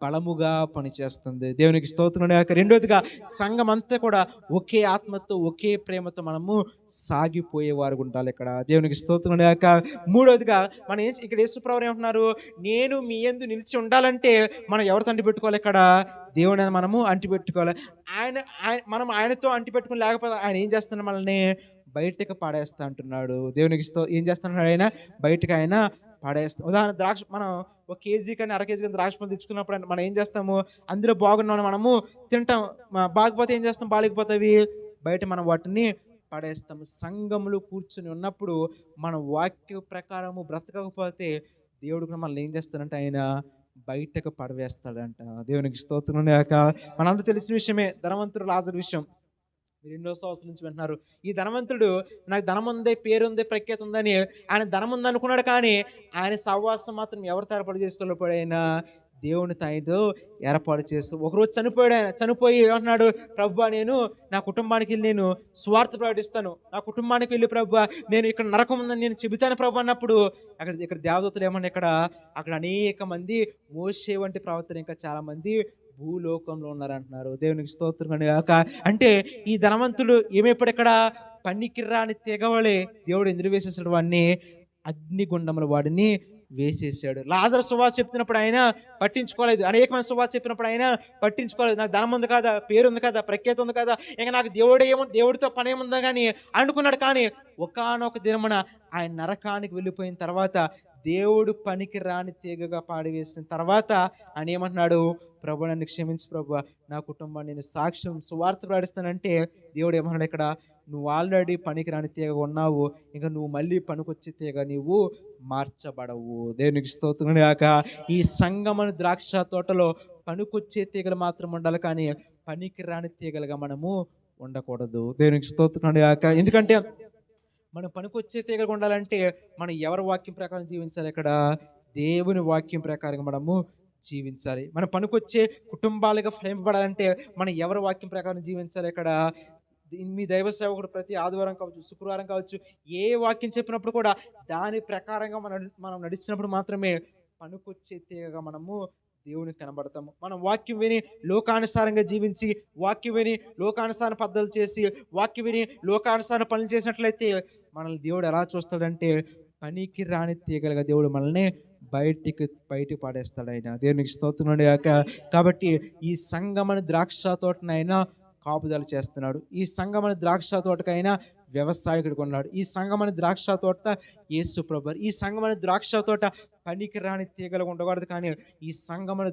బలముగా పనిచేస్తుంది. దేవునికి స్తోత్రం గాక. రెండోదిగా సంఘం అంతా కూడా ఒకే ఆత్మతో, ఒకే ప్రేమతో మనము సాగిపోయేవారు ఉండాలి ఇక్కడ. దేవునికి స్తోత్రం గాక. మూడోదిగా మనం ఇక్కడ యేసుప్రభువు ఏమంటున్నారు? నేను మీ యందు నిలిచి ఉండాలంటే మనం ఎవరితో అంటి పెట్టుకోవాలి? ఇక్కడ దేవుని మనము అంటి పెట్టుకోవాలి. మనం ఆయనతో అంటి పెట్టుకుని లేకపోతే ఆయన ఏం చేస్తున్నారు? మనల్ని బయటకు పాడేస్తా అంటున్నాడు. దేవునికి ఏం చేస్తున్నాడు? ఆయన బయటకు ఆయన పడేస్తాం. ఉదాహరణ ద్రాక్ష, మనం ఒక కేజీ కానీ అర కేజీ కానీ ద్రాక్ష పండు తెచ్చుకున్నప్పుడు మనం ఏం చేస్తాము? అందులో బాగున్నామని మనము తింటాం, బాగపోతే ఏం చేస్తాం? బాగాలేకపోతే బయట మనం వాటిని పడేస్తాము. సంఘములో కూర్చుని ఉన్నప్పుడు మన వాక్య ప్రకారము బ్రతకకపోతే దేవుడు కూడా మనల్ని ఏం చేస్తాడంటే ఆయన బయటకు పడవేస్తాడంట. దేవునికి స్తోత్రం గాక. మనందరూ తెలిసిన విషయమే ధనవంతుడు లాజరు విషయం. మీరు ఎన్నో సంవత్సరాల నుంచి వింటున్నారు. ఈ ధనవంతుడు నాకు ధనం ఉంది, పేరుంది, ప్రఖ్యాతి ఉందని ఆయన ధనం ఉంది అనుకున్నాడు. కానీ ఆయన సహవాసం మాత్రం ఎవరితో ఏర్పాటు చేసుకోలేకపోయాడు. ఆయన దేవుని తాయితో ఏర్పాటు చేస్తూ ఒకరోజు చనిపోయాడు. ఆయన చనిపోయి ఏమంటున్నాడు, ప్రభువా నేను నా కుటుంబానికి వెళ్ళి నేను స్వార్థ ప్రకటిస్తాను, నా కుటుంబానికి వెళ్ళి ప్రభువా నేను ఇక్కడ నరకం ఉందని నేను చెబుతాను ప్రభు అన్నప్పుడు ఇక్కడ దేవదూతలు ఏమన్నా అక్కడ అనేక మంది మోషే వంటి ప్రవర్తన ఇంకా చాలా మంది భూలోకంలో ఉన్నారంటున్నారు. దేవునికి స్తోత్రం గాక. అంటే ఈ ధనవంతుడు ఏమైపోయాడు, ఇక్కడ పనికిరాని తెగవలే దేవుడు ఎందుకు వేసేసాడు వాడిని, అగ్నిగుండముల వాడిని వేసేసాడు. లాజరు సువార్త చెప్తున్నప్పుడు ఆయన పట్టించుకోలేదు. అనేకమైన సువార్త చెప్పినప్పుడు ఆయన పట్టించుకోలేదు. నాకు ధనం ఉంది కదా, పేరు ఉంది కదా, ప్రఖ్యాతి ఉంది కదా, ఇంకా నాకు దేవుడితో పని ఏముందా కానీ అనుకున్నాడు. కానీ ఒకానొక దినమున ఆయన నరకానికి వెళ్ళిపోయిన తర్వాత దేవుడు పనికి రాని తీగగా పాడివేసిన తర్వాత ఆయన ఏమంటున్నాడు, ప్రభు నన్ను క్షమించు ప్రభు, నా కుటుంబాన్ని నేను సాక్ష్యం సువార్త ప్రకటిస్తానంటే దేవుడు ఏమన్నాడు, ఇక్కడ నువ్వు ఆల్రెడీ పనికి రాని తీగ ఉన్నావు, ఇంకా నువ్వు మళ్ళీ పనికొచ్చే తీగ నీవు మార్చబడవు. దేవునికి స్తోత్రం గాక. ఈ సంగమన ద్రాక్ష తోటలో పనికొచ్చే తీగలు మాత్రం ఉండాలి, కానీ పనికి రాని తీగలుగా మనము ఉండకూడదు. దేవునికి స్తోత్రం గాక. ఎందుకంటే మనం పనికొచ్చే తీగలు ఉండాలంటే మనం ఎవరి వాక్యం ప్రకారం జీవించాలి, ఇక్కడ దేవుని వాక్యం ప్రకారం మనము జీవించాలి. మన పనికొచ్చే కుటుంబాలుగా ఫలింపబడాలంటే మనం ఎవరి వాక్యం ప్రకారం జీవించాలి, ఇక్కడ మీ దైవ సేవకుడు ప్రతి ఆదివారం కావచ్చు, శుక్రవారం కావచ్చు, ఏ వాక్యం చెప్పినప్పుడు కూడా దాని ప్రకారంగా మనం నడిచినప్పుడు మాత్రమే పనికొచ్చే తీగగా మనము దేవునికి కనబడతాము. మనం వాక్యం విని లోకానుసారంగా జీవించి, వాక్యం విని లోకానుసార పద్ధతులు చేసి, వాక్యం విని లోకానుసార పనులు చేసినట్లయితే మనల్ని దేవుడు ఎలా చూస్తాడంటే పనికి రాని తీగలుగా దేవుడు మనల్ని బయటికి పాడేస్తాడు ఆయన. దేవునికి స్తోత్రం గాక. కాబట్టి ఈ సంగమన ద్రాక్ష తోటనైనా కాపుదల చేస్తున్నాడు. ఈ సంగమన ద్రాక్ష తోటకైనా వ్యవసాయకుడు కొన్నాడు. ఈ సంగమన ద్రాక్ష తోట యేసు ప్రభువు. ఈ సంగమన ద్రాక్ష తోట పనికి రాని తీగలు ఉండకూడదు, కానీ ఈ సంగమన